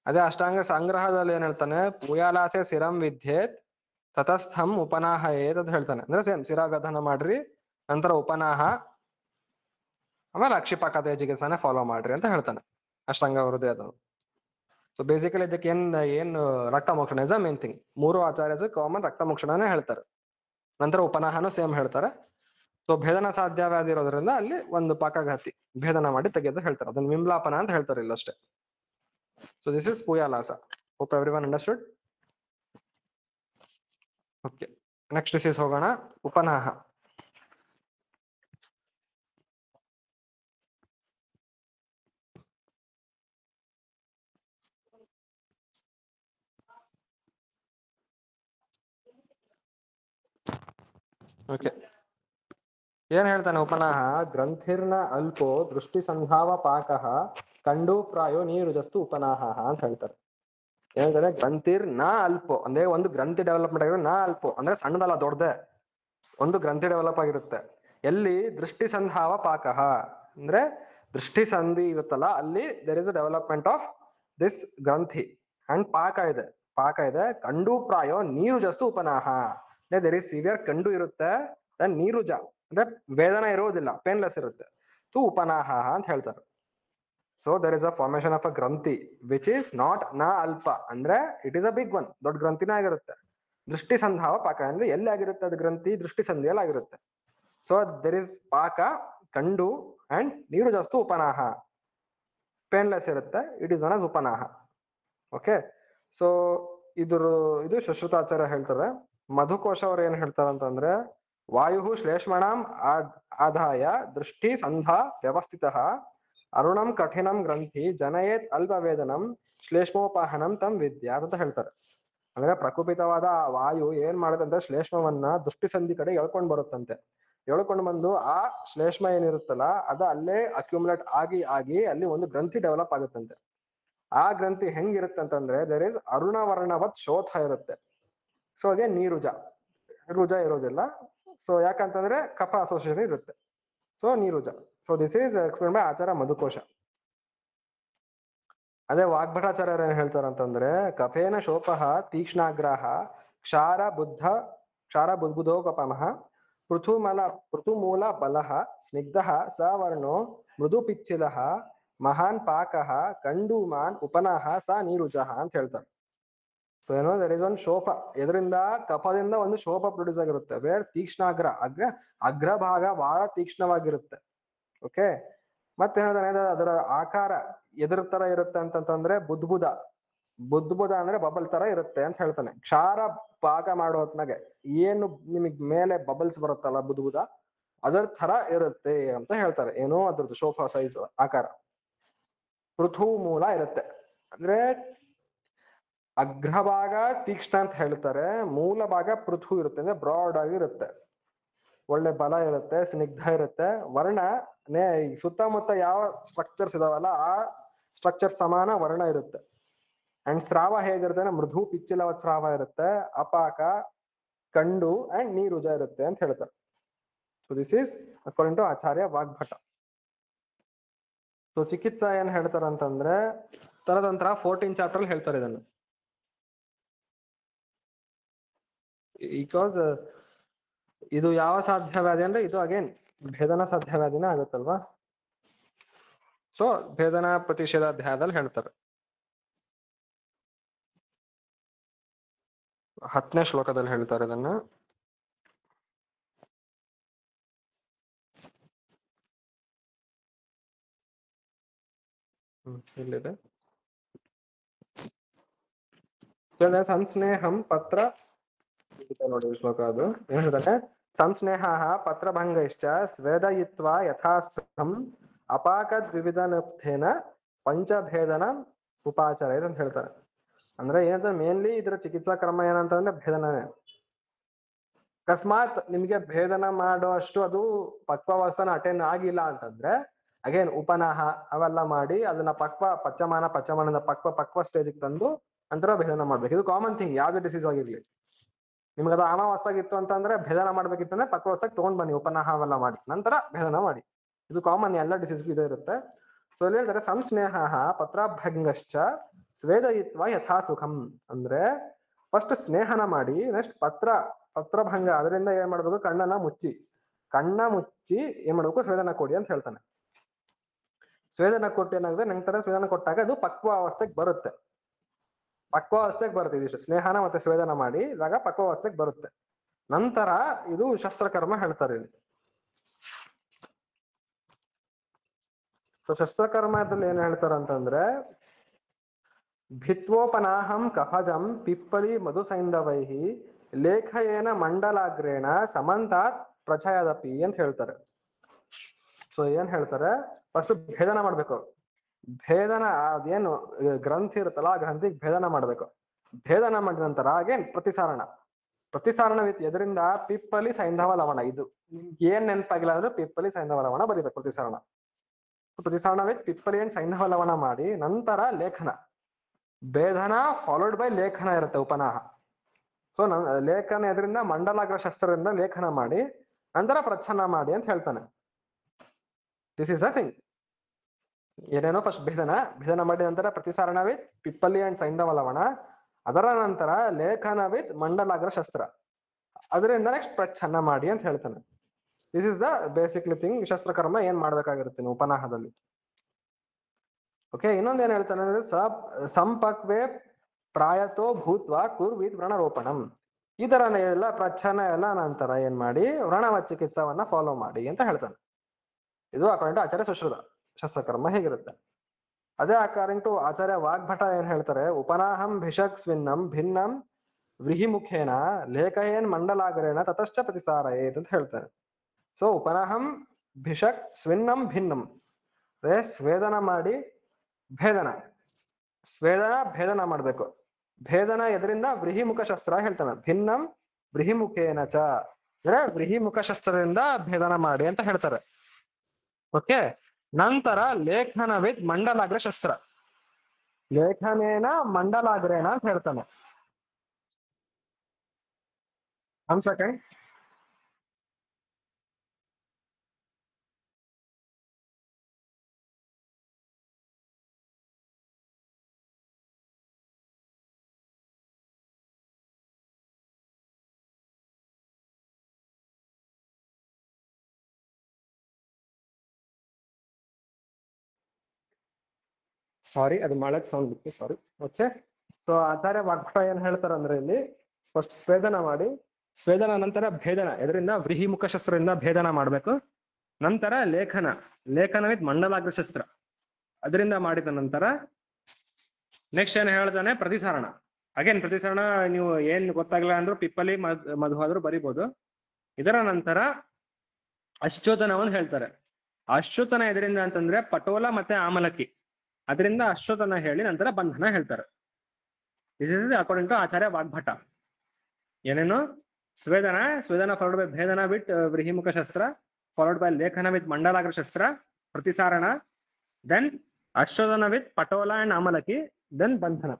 ಅದೇ ಅಷ್ಟಾಂಗ ಸಂಗ್ರಹದಲ್ಲಿ ಏನ್ ಹೇಳ್ತಾನೆ, ಪೂಯಾಲಾಸೆ ಸಿರಂ ವಿದ್ಯೇತ್ ತತಸ್ಥಂ ಉಪನಾಹ ಏತ್ ಅಂತ ಹೇಳ್ತಾನೆ. ಅಂದ್ರೆ ಸೇಮ್ ಶಿರಾವ್ಯಧನ ಮಾಡ್ರಿ ನಂತರ ಉಪನಾಹ ಆಮೇಲೆ ಅಕ್ಷಿಪಾಕದ ಚಿಕಿತ್ಸಾನೆ ಫಾಲೋ ಮಾಡ್ರಿ ಅಂತ ಹೇಳ್ತಾನೆ ಅಷ್ಟಾಂಗ ಹೃದಯ ಅದು. ಸೊ ಬೇಸಿಕಲಿ ಇದಕ್ಕೆ ಏನ್ ರಕ್ತ ಮೋಕ್ಷಣ ಇಸ್ ಅ ಮೇನ್ ಥಿಂಗ್. ಮೂರು ಆಚಾರ್ಯಸ್ ಕಾಮನ್ ರಕ್ತ ಮೋಕ್ಷಣನೇ ಹೇಳ್ತಾರೆ. ನಂತರ ಉಪನಾಹನು ಸೇಮ್ ಹೇಳ್ತಾರೆ. ಸೊ ಭೇದನ ಸಾಧ್ಯವಾದಿರೋದ್ರಿಂದ ಅಲ್ಲಿ ಒಂದು ಪಾಕಘಾತಿ ಭೇದನ ಮಾಡಿ ತೆಗೆದು ಹೇಳ್ತಾರೆ. ಅದನ್ನ ವಿಮ್ಲಾಪನ ಅಂತ ಹೇಳ್ತಾರೆ ಇಲ್ಲಷ್ಟೇ. ಸೊ ದಿಸ್ ಇಸ್ ಪೂಯಾಲಾಸ. Hope everyone understood. Okay, next this is ಹೋಗೋಣ ಉಪನಾಹ. ಓಕೆ, ಏನ್ ಹೇಳ್ತಾನೆ ಉಪನಾಹ, ಗ್ರಂಥಿರ್ನ ಅಲ್ಪೋ ದೃಷ್ಟಿ ಸಂಧಾವ ಪಾಕಃ ಕಂಡು ಪ್ರಾಯೋ ನೀರುಜಸ್ತು ಉಪನಾಹ ಅಂತ ಹೇಳ್ತಾರೆ. ಏನಂದ್ರೆ ಗ್ರಂಥಿರ್ ನ ಅಲ್ಪೋ ಅಂದ್ರೆ ಒಂದು ಗ್ರಂಥಿ ಡೆವಲಪ್ಮೆಂಟ್ ಆಗಿರೋ, ನ ಅಲ್ಪೋ ಅಂದ್ರೆ ಸಣ್ಣದಲ್ಲ ದೊಡ್ಡದೆ ಒಂದು ಗ್ರಂಥಿ ಡೆವಲಪ್ ಆಗಿರುತ್ತೆ. ಎಲ್ಲಿ ದೃಷ್ಟಿ ಸಂಧಾವ ಪಾಕಃ ಅಂದ್ರೆ ದೃಷ್ಟಿ ಸಂಧಿ ಇರುತ್ತಲ್ಲ ಅಲ್ಲಿ there is a development of this ಗ್ರಂಥಿ ಅಂಡ್ ಪಾಕ ಇದೆ. ಪಾಕ ಇದೆ. ಕಂಡು ಪ್ರಾಯೋ ನೀರು ಜಸ್ತು ಉಪನಾಹ ಅಂದ್ರೆ ದೇರ್ ಇಸ್ ಸಿವಿಯರ್ ಕಂಡು ಇರುತ್ತೆ, ನೀರುಜ ಅಂದ್ರೆ ವೇದನ ಇರುವುದಿಲ್ಲ, ಪೇನ್ಲೆಸ್ ಇರುತ್ತೆ. ತು ಉಪನಾಹ ಅಂತ ಹೇಳ್ತಾರೆ. So there is a formation of a ಗ್ರಂಥಿ ವಿಚ್ ಇಸ್ ನಾಟ್ ನ ಅಲ್ಪ ಅಂದ್ರೆ it is a big one, ದೊಡ್ಡ ಗ್ರಂಥಿನೇ ಆಗಿರುತ್ತೆ. ದೃಷ್ಟಿ ಸಂಧಾವ ಪಾಕ ಅಂದ್ರೆ ಎಲ್ಲಿ ಆಗಿರುತ್ತೆ ಅದು ಗ್ರಂಥಿ, ದೃಷ್ಟಿ ಸಂಧಿಯಲ್ಲಿ ಆಗಿರುತ್ತೆ. ಸೊ ದರ್ ಇಸ್ ಪಾಕ ಕಂಡು ಅಂಡ್ ನೀರು ಜಾಸ್ತಿ ಉಪನಾಹ ಪೇನ್ಲೆಸ್ ಇರುತ್ತೆ, ಇಟ್ ಇಸ್ ಒನ್ ಆಸ್ ಉಪನಾಹ. ಓಕೆ, ಸೊ ಇದು ಸುಶ್ರುತಾಚಾರ್ಯ ಹೇಳ್ತಾರೆ. ಮಧುಕೋಶ ಅವ್ರು ಏನ್ ಹೇಳ್ತಾರೆ ಅಂತಂದ್ರೆ ವಾಯು ಶ್ಲೇಷ್ಮಣಂ ಆದಾಯ ದೃಷ್ಟಿ ಸಂಧಾ ವ್ಯವಸ್ಥಿತ ಅರುಣಂ ಕಠಿಣಂ ಗ್ರಂಥಿ ಜನಯೇತ್ ಅಲ್ಪ ವೇದನಂ ಶ್ಲೇಷ್ಮೋಪಾಹನಂ ತಂ ವಿದ್ಯಾ ಅಂತ ಹೇಳ್ತಾರೆ. ಅಂದ್ರೆ ಪ್ರಕುಪಿತವಾದ ಆ ವಾಯು ಏನ್ ಮಾಡುತ್ತಂದ್ರೆ ಶ್ಲೇಷ್ಮವನ್ನ ದೃಷ್ಟಿ ಸಂಧಿ ಕಡೆ ಎಳ್ಕೊಂಡ್ ಬರುತ್ತಂತೆ. ಎಳ್ಕೊಂಡು ಬಂದು ಆ ಶ್ಲೇಷ್ಮ ಏನಿರುತ್ತಲ್ಲ ಅದು ಅಲ್ಲೇ ಅಕ್ಯುಮುಲೇಟ್ ಆಗಿ ಆಗಿ ಅಲ್ಲಿ ಒಂದು ಗ್ರಂಥಿ ಡೆವಲಪ್ ಆಗುತ್ತಂತೆ. ಆ ಗ್ರಂಥಿ ಹೆಂಗಿರುತ್ತೆ ಅಂತಂದ್ರೆ ದೇರ್ ಇಸ್ ಅರುಣವರ್ಣವತ್ ಶೋಥ ಇರುತ್ತೆ. ಸೊ ಅದೇ ನೀರುಜ, ರುಜ ಇರೋದಿಲ್ಲ. ಸೊ ಯಾಕಂತಂದ್ರೆ ಕಫ ಅಸೋಸಿಯೇಷನ್ ಇರುತ್ತೆ. ಸೊ ನೀರುಜ. So this is explain by Acharya Madhukosha. ಅದೇ ವಾಗ್ಭಟಾಚಾರ್ಯರು ಏನ್ ಹೇಳ್ತಾರೆ ಅಂತಂದ್ರೆ, ಕಫೇನ ಶೋಪಃ ತೀಕ್ಷ್ಣಾಗ್ರಹ ಕ್ಷಾರ ಬುದ್ಬುದೋಪಮಃ ಪೃಥುಮೂಲ ಬಲಃ ಸ್ನಿಗ್ಧಃ ಸವರ್ಣೋ ಮೃದು ಪಿಚ್ಚಿಲಃ ಮಹಾನ್ ಪಾಕಃ ಕಂಡೂಮಾನ್ ಉಪನಃ ಸ ನೀರುಜಃ ಅಂತ ಹೇಳ್ತಾರೆ. ಸೊ ಏನೋ ದರ್ ಇಸ್ ಒನ್ ಶೋಪ, ಇದರಿಂದ ಕಫದಿಂದ ಒಂದು ಶೋಪ ಪ್ರೊಡ್ಯೂಸ್ ಆಗಿರುತ್ತೆ. ವೇರ್ ತೀಕ್ಷ್ಣಾಗ್ರ ಅಗ್ರಭಾಗ ಬಹಳ ತೀಕ್ಷ್ಣವಾಗಿರುತ್ತೆ. ಓಕೆ, ಮತ್ತೆ ಹೇಳಿದ್ರೆ ಅದರ ಆಕಾರ ಎದುರ ತರ ಇರುತ್ತೆ ಅಂತಂತಂದ್ರೆ ಬುದ್ಬುದ ಅಂದ್ರೆ ಬಬಲ್ ತರ ಇರುತ್ತೆ ಅಂತ ಹೇಳ್ತಾನೆ. ಕ್ಷಾರ ಪಾಕ ಮಾಡೋ ಹೊತ್ನಾಗೆ ಏನು ನಿಮಗ್ ಮೇಲೆ ಬಬಲ್ಸ್ ಬರುತ್ತಲ್ಲ ಬುದ್ಬುದ, ಅದರ ತರ ಇರುತ್ತೆ ಅಂತ ಹೇಳ್ತಾರೆ. ಏನೋ ಅದ್ರದ್ದು ಶೋಫಾ ಸೈಜ್ ಆಕಾರ. ಪೃಥು ಮೂಲ ಇರುತ್ತೆ ಅಂದ್ರೆ ಅಗ್ರಭಾಗ ತೀಕ್ಷ್ಣ ಅಂತ ಹೇಳ್ತಾರೆ, ಮೂಲ ಭಾಗ ಪೃಥು ಇರುತ್ತೆ ಅಂದ್ರೆ ಬ್ರಾಡ್ ಆಗಿ ಇರುತ್ತೆ, ಒಳ್ಳೆ ಬಲ ಇರುತ್ತೆ, ಸ್ನಿಗ್ಧ ಇರುತ್ತೆ. ವರ್ಣ ಸುತ್ತಮುತ್ತ ಯಾವ ಸ್ಟ್ರಕ್ಚರ್ಸ್ ಇದಾವಲ್ಲ ಆ ಸ್ಟ್ರಕ್ಚರ್ ಸಮಾನ ವರ್ಣ ಇರುತ್ತೆ. ಅಂಡ್ ಸ್ರಾವ ಹೇಗಿರುತ್ತೆ ಅಂದ್ರೆ ಮೃದು ಪಿಚ್ಚಿಲವಾದ ಸ್ರಾವ ಇರುತ್ತೆ, ಅಪಾಕ ಕಂಡು ಅಂಡ್ ನೀರುಜ ಇರುತ್ತೆ ಅಂತ ಹೇಳ್ತಾರೆ. So this is according to Acharya Vagbhata. So ಚಿಕಿತ್ಸಾ ಏನ್ ಹೇಳ್ತಾರೆ ಅಂತಂದ್ರೆ ತರದಂತರ 14 ಚಾಪ್ಟರ್ ಹೇಳ್ತಾರೆ ಇದನ್ನು. ಬಿಕಾಸ್ ಇದು ಯಾವ ಸಾಧ್ಯವಾದಿ ಅಂದ್ರೆ ಇದು ಅಗೇನ್ ಭೇದನ ಸಾಧ್ಯವಾದಿನೇ ಆಗುತ್ತಲ್ವಾ. ಸೊ ಭೇದನ ಪ್ರತಿಷೇಧ ಅಧ್ಯಾಯದಲ್ಲಿ ಹೇಳ್ತಾರೆ. 10ನೇ ಶ್ಲೋಕದಲ್ಲಿ ಹೇಳ್ತಾರೆ ಇದನ್ನ. ಇಲ್ಲಿದೆ ಸಂಸ್ನೇಹಂ ಪತ್ರ ನೋಡಿ ಶ್ಲೋಕ. ಅದು ಏನ್ ಹೇಳ್ತಾರೆ, ಸಂಸ್ನೇಹ ಪತ್ರಭಂಗೈಶ್ಚ ಸ್ವೇದಯಿತ್ವಾ ಯಥಾಸಂ ಅಪಾಕದ್ ವಿವಿಧನರ್ಥೇನ ಪಂಚಭೇದನ ಉಪಾಚಾರ ಅಂತ ಹೇಳ್ತಾರೆ. ಅಂದ್ರೆ ಏನಂದ್ರೆ ಮೇನ್ಲಿ ಇದರ ಚಿಕಿತ್ಸಾ ಕ್ರಮ ಏನಂತಂದ್ರೆ ಭೇದನನೇ. ಅಕಸ್ಮಾತ್ ನಿಮ್ಗೆ ಭೇದನ ಮಾಡೋ ಅಷ್ಟು ಅದು ಪಕ್ವಾವಸ್ಥಾನ ಅಟೆಂಡ್ ಆಗಿಲ್ಲ ಅಂತಂದ್ರೆ ಅಗೇನ್ ಉಪನಾಹ ಅವೆಲ್ಲ ಮಾಡಿ ಅದನ್ನ ಪಚ್ಚಮಾನದ ಪಕ್ವ ಸ್ಟೇಜಿಗೆ ತಂದು ನಂತರ ಭೇದನ ಮಾಡ್ಬೇಕು. ಇದು ಕಾಮನ್ ಥಿಂಗ್, ಯಾವ್ದು ಡಿಸೀಸ್ ಆಗಿರ್ಲಿ. ನಿಮ್ಗೆ ಅದು ಅಮಾವಸ್ಥಾಗಿತ್ತು ಅಂತಂದ್ರೆ ಭೇದನ ಮಾಡ್ಬೇಕಿತ್ತಂದ್ರೆ ಪಕ್ವಾವಸ್ಥೆಗೆ ತಗೊಂಡ್ ಬನ್ನಿ, ಉಪನಾಹ ಅವೆಲ್ಲ ಮಾಡಿ ನಂತರ ಭೇದನ ಮಾಡಿ. ಇದು ಕಾಮನ್, ಎಲ್ಲ ಡಿಸೀಸ್ಗೂ ಇದೇ ಇರುತ್ತೆ. ಸೊ ಇಲ್ಲಿ ಹೇಳ್ತಾರೆ ಸಂಸ್ನೇಹ ಪತ್ರಭಂಗಶ್ಚ ಸ್ವೇದಯಿತ್ವ ಯಥಾ ಸುಖಂ ಅಂದ್ರೆ ಫಸ್ಟ್ ಸ್ನೇಹನ ಮಾಡಿ, ನೆಕ್ಸ್ಟ್ ಪತ್ರಭಂಗ ಅದರಿಂದ ಏನ್ ಮಾಡ್ಬೇಕು, ಕಣ್ಣ ಮುಚ್ಚಿ ಏನ್ ಮಾಡ್ಬೇಕು, ಸ್ವೇದನ ಕೊಡಿ ಅಂತ ಹೇಳ್ತಾನೆ. ಸ್ವೇದನ ಕೊಟ್ಟು ಏನಾಗುತ್ತೆ, ನಂತರ ಸ್ವೇದನ ಕೊಟ್ಟಾಗ ಅದು ಪಕ್ವಾವಸ್ಥೆಗೆ ಬರುತ್ತೆ. ಇದಿಷ್ಟು ಸ್ನೇಹನ ಮತ್ತೆ ಸ್ವೇದನ ಮಾಡಿ ಇದಾಗ ಪಕ್ವಾವಸ್ಥೆಗೆ ಬರುತ್ತೆ. ನಂತರ ಇದು ಶಸ್ತ್ರಕರ್ಮ ಹೇಳ್ತಾರೆ ಇಲ್ಲಿ. ಸೊ ಶಸ್ತ್ರಕರ್ಮದಲ್ಲಿ ಏನ್ ಹೇಳ್ತಾರ ಅಂತಂದ್ರೆ ಭಿತ್ವೋಪನಾಹಂ ಕಫಜಂ ಪಿಪ್ಪಲಿ ಮಧುಸೈಂಧವೈಹಿ ಲೇಖಯೇನ ಮಂಡಲಾಗ್ರೇಣ ಸಮಂತಾತ್ ಪ್ರಚಯದಪಿ ಅಂತ ಹೇಳ್ತಾರೆ. ಸೊ ಏನ್ ಹೇಳ್ತಾರೆ, ಫಸ್ಟ್ ಭೇದನ ಮಾಡ್ಬೇಕು. ಭೇದನ ಅದೇನು ಗ್ರಂಥಿ ಇರುತ್ತಲ್ಲ ಆ ಗ್ರಂಥಿಗೆ ಭೇದನ ಮಾಡ್ಬೇಕು. ಭೇದನ ಮಾಡಿದ ನಂತರ ಅಗೇನ್ ಪ್ರತಿಸಾರಣ ಎದರಿಂದ ಪಿಪ್ಪಲಿ ಸೈಂಧವ ಲವಣ. ಇದು ಏನ್ ನೆನಪಾಗಿಲ್ಲ ಅಂದ್ರೆ ಪಿಪ್ಪಲಿ ಸೈಂಧವ ಲವಣ ಬರೀಬೇಕು. ಪ್ರತಿಸಾರಣ ವಿತ್ ಪಿಪ್ಪಲಿ ಅಂಡ್ ಸೈಂಧವ ಲವಣ ಮಾಡಿ ನಂತರ ಲೇಖನ. ಭೇದನ ಫಾಲೋಡ್ ಬೈ ಲೇಖನ ಇರುತ್ತೆ, ಉಪನಾಹ. ಸೊ ಲೇಖನ ಎದರಿಂದ ಮಂಡಲಾಗ್ರ ಶಸ್ತ್ರದಿಂದ ಲೇಖನ ಮಾಡಿ ನಂತರ ಪ್ರಚ್ಛನ್ನ ಮಾಡಿ ಅಂತ ಹೇಳ್ತಾನೆ. This is a thing. ಏನೇನೋ ಫಸ್ಟ್ ಭೇದನ ಮಾಡಿದ ನಂತರ ಪ್ರತಿಸಾರಣ ವಿತ್ ಪಿಪ್ಪಲಿ ಅಂಡ್ ಸೈಂಧವ ಲವಣ, ಅದರ ನಂತರ ಲೇಖನ ವಿತ್ ಮಂಡಲಾಗ್ರ ಶಸ್ತ್ರ, ಅದರಿಂದ ನೆಕ್ಸ್ಟ್ ಪ್ರಚ್ಛನ್ನ ಮಾಡಿ ಅಂತ ಹೇಳ್ತಾನೆ. This is the basically thing. ಶಸ್ತ್ರಕರ್ಮ ಏನ್ ಮಾಡ್ಬೇಕಾಗಿರುತ್ತೆ ಉಪನಾಹದಲ್ಲಿ. ಓಕೆ, ಇನ್ನೊಂದ್ ಏನ್ ಹೇಳ್ತಾನೆ ಅಂದ್ರೆ ಸಂಪಕ್ವೇ ಪ್ರಾಯತೋ ಭೂತ್ವ ಕುರ್ವಿತ್ ವ್ರಣರೋಪಣಂ. ಈ ತರ ಎಲ್ಲ ಪ್ರಚ್ಛನ್ನ ಎಲ್ಲ ನಂತರ ಏನ್ ಮಾಡಿ ವ್ರಣವ ಚಿಕಿತ್ಸವನ್ನ ಫಾಲೋ ಮಾಡಿ ಅಂತ ಹೇಳ್ತಾನೆ. ಇದು ಅಕಾರ್ಡಿಂಗ್ ಟು ಆಚಾರ್ಯ ಸುಶ್ರುತ ಶಸ್ತ್ರಕರ್ಮ ಹೇಗಿರುತ್ತೆ. ಅದೇ ಅಕಾರ್ಡಿಂಗ್ ಟು ಆಚಾರ್ಯ ವಾಗ್ಭಟ ಏನ್ ಹೇಳ್ತಾರೆ, ಉಪನಾಹಂ ಭಿಷಕ್ ಸ್ವಿನ್ನಂ ಭಿನ್ನಂ ವ್ರೀಹಿಮುಖೇನ ಲೇಖಯೇನ್ ಮಂಡಲಾಗ್ರೇಣ ತತಶ್ಚ ಪ್ರತಿಸಾರಯೇತ್ ಅಂತ ಹೇಳ್ತಾರೆ. ಸೊ ಉಪನಾಹಂ ಭಿಷಕ್ ಸ್ವಿನ್ನಂ ಭಿನ್ನಂ ಸ್ವೇದನ ಮಾಡಿ ಭೇದನ ಮಾಡ್ಬೇಕು. ಭೇದನ ಎದರಿಂದ ವ್ರೀಹಿಮುಖ ಶಸ್ತ್ರ ಹೇಳ್ತಾನೆ. ಭಿನ್ನಂ ವ್ರೀಹಿಮುಖೇನ ಚ ಅಂದ್ರೆ ವ್ರೀಹಿಮುಖ ಶಸ್ತ್ರದಿಂದ ಭೇದನ ಮಾಡಿ ಅಂತ ಹೇಳ್ತಾರೆ. ಓಕೆ, ನಂತರ ಲೇಖನ ವಿತ್ ಮಂಡಲಾಗ್ರ ಶಸ್ತ್ರ, ಲೇಖನೇನ ಮಂಡಲಾಗ್ರೇಣ ಅಂತ ಹೇಳ್ತಾನೆ. ಒಂದ್ ಸೆಕೆಂಡ್. ಸಾರಿ, ಅದು ಮಳೆದ್ ಸೌಂಡ್ ಬಿಟ್ಟು, ಸಾರಿ. ಓಕೆ, ಸೊ ಆಚಾರ್ಯ ವಾಗ್ಭಟ ಏನ್ ಹೇಳ್ತಾರೆ ಅಂದ್ರೆ ಇಲ್ಲಿ ಫಸ್ಟ್ ಸ್ವೇದನ ಮಾಡಿ, ಸ್ವೇದನ ನಂತರ ಭೇದನ, ಇದರಿಂದ ವ್ರೀಹಿಮುಖ ಶಸ್ತ್ರದಿಂದ ಭೇದನ ಮಾಡ್ಬೇಕು. ನಂತರ ಲೇಖನ, ಲೇಖನ ವಿತ್ ಮಂಡಲಾಗ್ರ ಶಸ್ತ್ರ, ಅದರಿಂದ ಮಾಡಿದ ನಂತರ ನೆಕ್ಸ್ಟ್ ಏನ್ ಹೇಳ್ತಾನೆ, ಪ್ರತಿಸರಣ. ಅಗೇನ್ ಪ್ರತಿಸರಣ ನೀವು ಏನ್ ಗೊತ್ತಾಗ್ಲಿಲ್ಲ ಅಂದ್ರೂ ಪಿಪ್ಪಲಿ ಮಧು ಆದ್ರೂ ಬರಿಬಹುದು. ಇದರ ನಂತರ ಅಶ್ಚೋತನವನ್ನು ಹೇಳ್ತಾರೆ. ಅಶ್ಚೋತನ ಇದರಿಂದ ಅಂತಂದ್ರೆ ಪಟೋಲ ಮತ್ತೆ ಆಮಲಕ್ಕಿ, ಅದರಿಂದ ಅಶ್ವತನ ಹೇಳಿ ನಂತರ ಬಂಧನ ಹೇಳ್ತಾರೆ. This is according to Acharya Vagbhata. ಏನೇನು? Swedana, swedana followed by ಭೇದನ with ವ್ರೀಹಿಮುಖ ಶಸ್ತ್ರ, ಫಾಲೋಡ್ ಬೈ ಲೇಖನ ವಿತ್ ಮಂಡಲಾಗ್ರ ಶಸ್ತ್ರ, ಪ್ರತಿಸಾರಣ, ದೆನ್ ಅಶ್ವತನ ವಿತ್ ಪಟೋಲ ಅಂಡ್ ಆಮಲಕ್ಕಿ, ದೆನ್ ಬಂಧನ.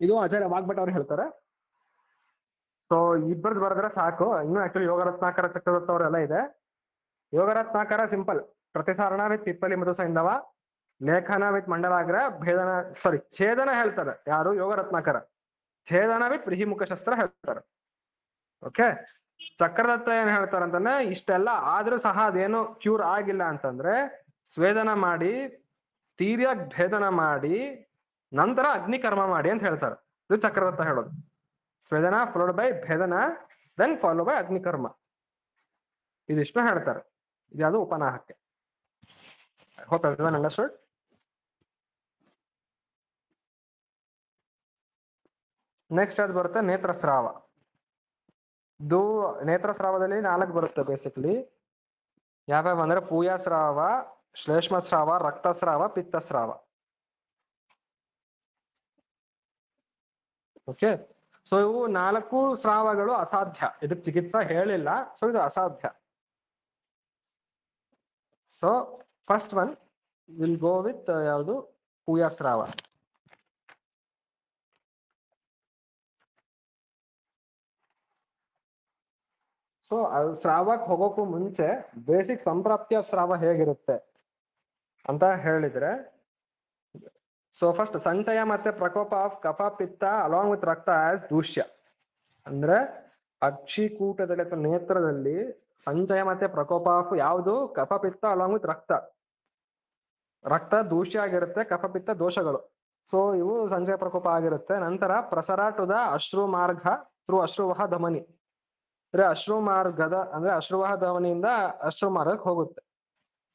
ಇದು ಆಚಾರ್ಯ ವಾಗ್ಭಟ ಅವ್ರು ಹೇಳ್ತಾರೆ. ಸೊ ಇಬ್ಬರದ್ದು ಬರೆದ್ರೆ ಸಾಕು. ಇನ್ನು ಆಕ್ಚುಲಿ ಯೋಗರತ್ನಾಕರ, ಚಕ್ರವರ್ತಿ ಅವರೆಲ್ಲ ಇದೆ. ಯೋಗರತ್ನಾಕರ ಸಿಂಪಲ್, ಪ್ರತಿಸಾರಣ ವಿತ್ ಪಿಪ್ಪಲಿ ಮಧು ಸೈಂಧವ, ಲೇಖನ ವಿತ್ ಮಂಡಲಾಗ್ರ, ಭೇದನ, ಸಾರಿ ಛೇದನ ಹೇಳ್ತಾರೆ ಯಾರು? ಯೋಗರತ್ನಾಕರ. ಛೇದನ ವಿತ್ ವ್ರೀಹಿಮುಖ ಶಸ್ತ್ರ ಹೇಳ್ತಾರೆ. ಓಕೆ, ಚಕ್ರದತ್ತ ಏನ್ ಹೇಳ್ತಾರೆ ಅಂತಂದ್ರೆ ಇಷ್ಟೆಲ್ಲ ಆದ್ರೂ ಸಹ ಅದೇನು ಕ್ಯೂರ್ ಆಗಿಲ್ಲ ಅಂತಂದ್ರೆ ಸ್ವೇದನ ಮಾಡಿ, ತೀರ್ಯಾಗಿ ಭೇದನ ಮಾಡಿ, ನಂತರ ಅಗ್ನಿಕರ್ಮ ಮಾಡಿ ಅಂತ ಹೇಳ್ತಾರೆ. ಇದು ಚಕ್ರದತ್ತ ಹೇಳೋದು. ಸ್ವೇದನ ಫಾಲೋಡ್ ಬೈ ಭೇದನ, ದೆನ್ ಫಾಲೋ ಬೈ ಅಗ್ನಿಕರ್ಮ, ಇದಿಷ್ಟು ಹೇಳ್ತಾರೆ. ಇದ್ಯಾವುದು ಉಪನಾಹಕ್ಕೆ. Hope everyone understood. ನೆಕ್ಸ್ಟ್ ಅದು ಬರುತ್ತೆ ನೇತ್ರಸ್ರಾವ. ಇದು ನೇತ್ರಸ್ರಾವದಲ್ಲಿ 4 ಬರುತ್ತೆ ಬೇಸಿಕಲಿ. ಯಾವ್ಯಾವ ಅಂದ್ರೆ ಪೂಯಾಸ್ರಾವ, ಶ್ಲೇಷ್ಮಸ್ರಾವ, ರಕ್ತಸ್ರಾವ, ಪಿತ್ತಸ್ರಾವ. ಓಕೆ, ಸೊ ಇವು 4 ಸ್ರಾವಗಳು ಅಸಾಧ್ಯ, ಇದಕ್ಕೆ ಚಿಕಿತ್ಸಾ ಹೇಳಿಲ್ಲ, ಸೊ ಇದು ಅಸಾಧ್ಯ. So first one will go with ಯಾವುದು? ಪೂಯಾಸ್ರಾವ. ಸೊ ಅದು ಸ್ರಾವಕ್ಕೆ ಹೋಗೋಕ್ಕೂ ಮುಂಚೆ ಬೇಸಿಕ್ ಸಂಪ್ರಾಪ್ತಿ ಆಫ್ ಸ್ರಾವ ಹೇಗಿರುತ್ತೆ ಅಂತ ಹೇಳಿದ್ರೆ, ಸೊ ಫಸ್ಟ್ ಸಂಚಯ ಮತ್ತೆ ಪ್ರಕೋಪ ಆಫ್ ಕಫ ಪಿತ್ತ ಅಲಾಂಗ್ ವಿತ್ ರಕ್ತ ಆಸ್ ದೂಷ್ಯ. ಅಂದ್ರೆ ಅಕ್ಷಿಕೂಟದಲ್ಲಿ ಅಥವಾ ನೇತ್ರದಲ್ಲಿ ಸಂಚಯ ಮತ್ತೆ ಪ್ರಕೋಪ ಆಫ್ ಯಾವುದು? ಕಫ ಪಿತ್ತ ಅಲಾಂಗ್ ವಿತ್ ರಕ್ತ. ರಕ್ತ ದೂಷ್ಯ ಆಗಿರುತ್ತೆ, ಕಫ ಪಿತ್ತ ದೋಷಗಳು. ಸೊ ಇವು ಸಂಚಯ ಪ್ರಕೋಪ ಆಗಿರುತ್ತೆ. ನಂತರ ಪ್ರಸರ ಟು ದ ಅಶ್ರು ಮಾರ್ಗ ಥ್ರೂ ಅಶ್ರುವಹ ಧಮನಿ, ಅಂದ್ರೆ ಅಶ್ರು ಮಾರ್ಗದ, ಅಂದ್ರೆ ಅಶ್ರುವಹ ಧಮನಿಯಿಂದ ಅಶ್ರು ಮಾರ್ಗಕ್ಕೆ ಹೋಗುತ್ತೆ.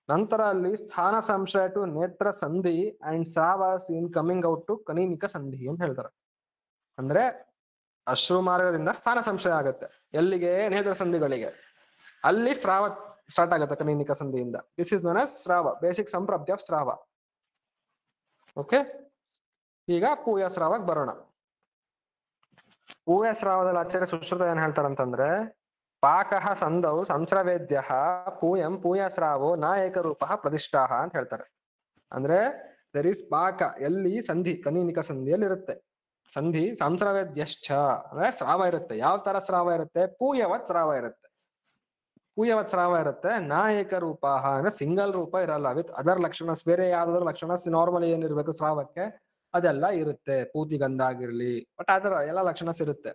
ನಂತರ ಅಲ್ಲಿ ಸ್ಥಾನ ಸಂಶಯ ಟು ನೇತ್ರ ಸಂಧಿ ಅಂಡ್ ಸ್ರಾವ ಸೀನ್ ಕಮಿಂಗ್ ಔಟ್ ಟು ಕನೀನಿಕ ಸಂಧಿ ಅಂತ ಹೇಳ್ತಾರೆ. ಅಂದ್ರೆ ಅಶ್ರು ಮಾರ್ಗದಿಂದ ಸ್ಥಾನ ಸಂಶಯ ಆಗುತ್ತೆ. ಎಲ್ಲಿಗೆ? ನೇತ್ರ ಸಂಧಿಗಳಿಗೆ. ಅಲ್ಲಿ ಸ್ರಾವ ಸ್ಟಾರ್ಟ್ ಆಗುತ್ತೆ ಕನೀನಿಕ ಸಂಧಿಯಿಂದ. ದಿಸ್ ಇಸ್ ನೋನ್ ಆಸ್ ಸ್ರಾವ, ಬೇಸಿಕ್ ಸಂಪ್ರಾಪ್ತಿ ಆಫ್ ಸ್ರಾವ. ಓಕೆ, ಈಗ ಪೂಯಾಸ್ರಾವಕ್ಕೆ ಬರೋಣ. ಪೂಯಾಸ್ರಾವದಲ್ಲಿ ಆಚಾರ್ಯ ಸುಶ್ರುತ ಏನ್ ಹೇಳ್ತಾರಂತಂದ್ರೆ, ಪಾಕಃ ಸಂಧೌ ಸಂಸ್ರವೇದ್ಯ ಪೂಯಂ ಪೂಯಾಸ್ರಾವೋ ನ ಏಕರೂಪ ಪ್ರತಿಷ್ಠಾ ಅಂತ ಹೇಳ್ತಾರೆ. ಅಂದ್ರೆ ದರ್ ಇಸ್ ಪಾಕ, ಎಲ್ಲಿ? ಸಂಧಿ, ಕನೀನಿಕ ಸಂಧಿಯಲ್ಲಿ ಇರುತ್ತೆ. ಸಂಧಿ ಸಂಸ್ರವೇದ್ಯಶ್ಚ ಅಂದ್ರೆ ಸ್ರಾವ ಇರುತ್ತೆ. ಯಾವ ತರ ಸ್ರಾವ ಇರುತ್ತೆ? ಪೂಯವತ್ ಸ್ರಾವ ಇರುತ್ತೆ. ಪೂಯವತ್ ಸ್ರಾವ ಇರುತ್ತೆ. ನ ಏಕರೂಪ ಅಂದ್ರೆ ಸಿಂಗಲ್ ರೂಪ ಇರಲ್ಲ, ವಿತ್ ಅದರ್ ಲಕ್ಷಣ, ಬೇರೆ ಯಾವ್ದಾದ್ರು ಲಕ್ಷಣ ನಾರ್ಮಲಿ ಏನಿರ್ಬೇಕು ಸ್ರಾವಕ್ಕೆ ಅದೆಲ್ಲ ಇರುತ್ತೆ. ಪೂತಿ ಗಂಧ ಆಗಿರ್ಲಿ, ಬಟ್ ಅದರ ಎಲ್ಲ ಲಕ್ಷಣಸ್ ಇರುತ್ತೆ.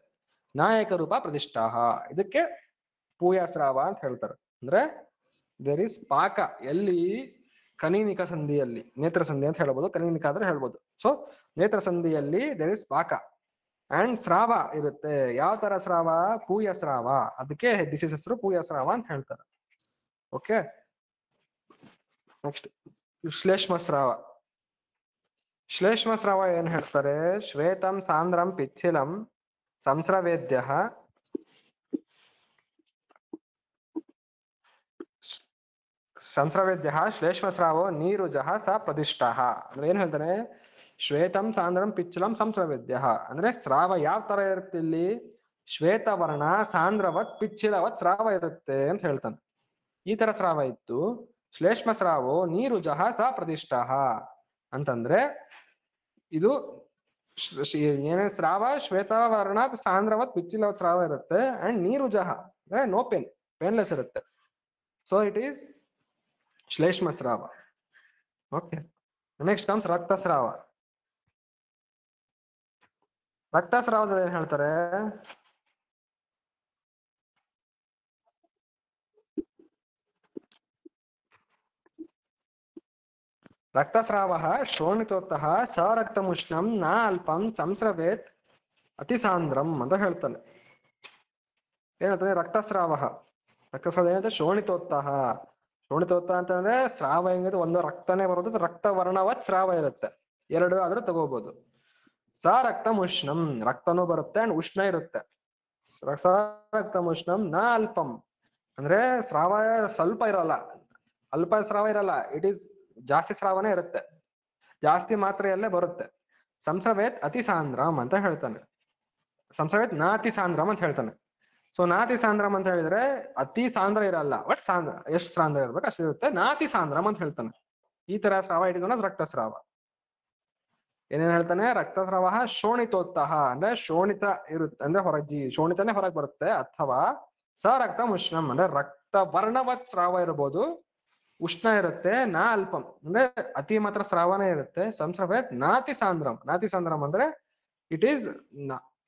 ನ ಏಕರೂಪ ಪ್ರತಿಷ್ಠಾ, ಇದಕ್ಕೆ ಪೂಯಾಸ್ರಾವ ಅಂತ ಹೇಳ್ತಾರೆ. ಅಂದ್ರೆ ದೇರ್ ಇಸ್ ಪಾಕ, ಎಲ್ಲಿ? ಕನೀನಿಕ ಸಂಧಿಯಲ್ಲಿ, ನೇತ್ರ ಸಂಧಿ ಅಂತ ಹೇಳ್ಬೋದು, ಕನೀನಿಕ ಆದ್ರೆ ಹೇಳ್ಬೋದು. ಸೊ ನೇತ್ರ ಸಂಧಿಯಲ್ಲಿ ದೇರ್ ಇಸ್ ಪಾಕ ಅಂಡ್ ಸ್ರಾವ ಇರುತ್ತೆ. ಯಾವ ತರ ಸ್ರಾವ? ಪೂಯಸ್ರಾವ. ಅದಕ್ಕೆ ಡಿಸೀಸ್ ಹೆಸರು ಪೂಯಸ್ರಾವ ಅಂತ ಹೇಳ್ತಾರೆ. Okay, next ಶ್ಲೇಷ್ಮಸ್ರಾವ. ಶ್ಲೇಷ್ಮಸ್ರಾವ ಏನ್ ಹೇಳ್ತಾರೆ? ಶ್ವೇತಂ ಸಾಂದ್ರಂ ಪಿಚ್ಛಿಲಂ ಸಂಸ್ರವೇದ್ಯ ಸಂಸ್ರವೇದ್ಯ ಶ್ಲೇಷ್ಮಸ್ರಾವೋ ನೀರುಜಃ ಸ ಪ್ರತಿಷ್ಠಾ. ಅಂದ್ರೆ ಏನ್ ಹೇಳ್ತಾನೆ? ಶ್ವೇತಂ ಸಾಂದ್ರಂ ಪಿಚ್ಚಲಂ ಸಂಸ್ರವೇದ್ಯ ಅಂದ್ರೆ ಸ್ರಾವ ಯಾವ ತರ ಇರುತ್ತೆ? ಇಲ್ಲಿ ಶ್ವೇತವರ್ಣ, ಸಾಂದ್ರವತ್, ಪಿಚ್ಛಿಲವತ್ ಸ್ರಾವ ಇರುತ್ತೆ ಅಂತ ಹೇಳ್ತಾನೆ. ಈ ತರ ಸ್ರಾವ ಇತ್ತು. ಶ್ಲೇಷ್ಮಸ್ರಾವೋ ನೀರುಜಃ ಸ ಪ್ರತಿಷ್ಠಾ ಅಂತಂದ್ರೆ ಇದು ಏನೇ ಸ್ರಾವ ಶ್ವೇತವರ್ಣ, ಸಾಂದ್ರವತ್, ಪಿಚ್ಛಿಲವತ್ ಸ್ರಾವ ಇರುತ್ತೆ. ಅಂಡ್ ನೀರುಜಃ ಅಂದ್ರೆ ನೋ ಪೇನ್, ಪೇನ್ಲೆಸ್ ಇರುತ್ತೆ. ಸೊ ಇಟ್ ಈಸ್ ಶ್ಲೇಷ್ಮಸ್ರಾವ. ಓಕೆ, ನೆಕ್ಸ್ಟ್ ಕಮ್ಸ್ ರಕ್ತಸ್ರಾವ. ರಕ್ತಸ್ರಾವದಲ್ಲಿ ಏನ್ ಹೇಳ್ತಾರೆ? ರಕ್ತಸ್ರಾವಃ ಶೋಣಿತೋತ್ತಃ ಸ ರಕ್ತಮುಷ್ಣಂ ನ ಅಲ್ಪಂ ಸಂಸ್ರವೇತ್ ಅತಿ ಸಾಂದ್ರಂ ಅಂತ ಹೇಳ್ತಾನೆ. ಏನಂತಾನೆ ರಕ್ತಸ್ರಾವಃ, ರಕ್ತಸ್ರಾವ ಏನಂದ್ರೆ ಶೋಣಿತೋತ್ತಃ. ಶೋಣಿತೋತ್ತ ಅಂತಂದ್ರೆ ಸ್ರಾವ ಹೆಂಗಿದೆ, ಒಂದು ರಕ್ತನೇ ಬರೋದು, ರಕ್ತ ವರ್ಣವತ್ ಸ್ರಾವ ಇರುತ್ತೆ, ಎರಡು ಆದ್ರೂ ತಗೋಬಹುದು. ಸ ರಕ್ತಮುಷ್ಣಂ, ರಕ್ತನೂ ಬರುತ್ತೆ ಅಂಡ್ ಉಷ್ಣ ಇರುತ್ತೆ. ಸ ರಕ್ತಮುಷ್ಣಂ ನ ಅಲ್ಪಂ ಅಂದ್ರೆ ಸ್ರಾವ ಸ್ವಲ್ಪ ಇರಲ್ಲ, ಅಲ್ಪ ಸ್ರಾವ ಇರಲ್ಲ, ಇಟ್ ಈಸ್ ಜಾಸ್ತಿ ಸ್ರಾವನೇ ಇರುತ್ತೆ, ಜಾಸ್ತಿ ಮಾತ್ರೆಯಲ್ಲೇ ಬರುತ್ತೆ. ಸಂಸವೇತ್ ಅತಿ ಸಾಂದ್ರಂ ಅಂತ ಹೇಳ್ತಾನೆ. ಸಂಸವೇತ್ ನಾತಿ ಸಾಂದ್ರಂ ಅಂತ ಹೇಳ್ತಾನೆ. ಸೊ ನಾತಿ ಸಾಂದ್ರಂ ಅಂತ ಹೇಳಿದ್ರೆ ಅತಿ ಸಾಂದ್ರ ಇರಲ್ಲ, ಬಟ್ ಸಾಂದ್ರ ಎಷ್ಟು ಸಾಂದ್ರ ಇರ್ಬೇಕು ಅಷ್ಟಿರುತ್ತೆ. ನಾತಿ ಸಾಂದ್ರಂ ಅಂತ ಹೇಳ್ತಾನೆ. ಈ ತರ ಸ್ರಾವ ಇಟ್ಕೊಂಡು ರಕ್ತಸ್ರಾವ. ಏನೇನ್ ಹೇಳ್ತಾನೆ, ರಕ್ತಸ್ರಾವ ಶೋಣಿತೋತ್ತಃ ಅಂದ್ರೆ ಶೋಣಿತ ಇರುತ್ತೆ, ಅಂದ್ರೆ ಹೊರಗೆ ಶೋಣಿತನೇ ಹೊರಗೆ ಬರುತ್ತೆ. ಅಥವಾ ಸ ರಕ್ತ ಮುಷ್ಣಂ ಅಂದ್ರೆ ರಕ್ತ ವರ್ಣವತ್ ಸ್ರಾವ ಇರ್ಬೋದು, ಉಷ್ಣ ಇರುತ್ತೆ. ನಾ ಅಲ್ಪಂ ಅಂದ್ರೆ ಅತಿ ಮಾತ್ರ ಸ್ರಾವನೇ ಇರುತ್ತೆ. ಸಂಸ್ರವೇತ್ ನಾತಿ ಸಾಂದ್ರಂ, ನಾತಿ ಸಾಂದ್ರಂ ಅಂದ್ರೆ ಇಟ್ ಈಸ್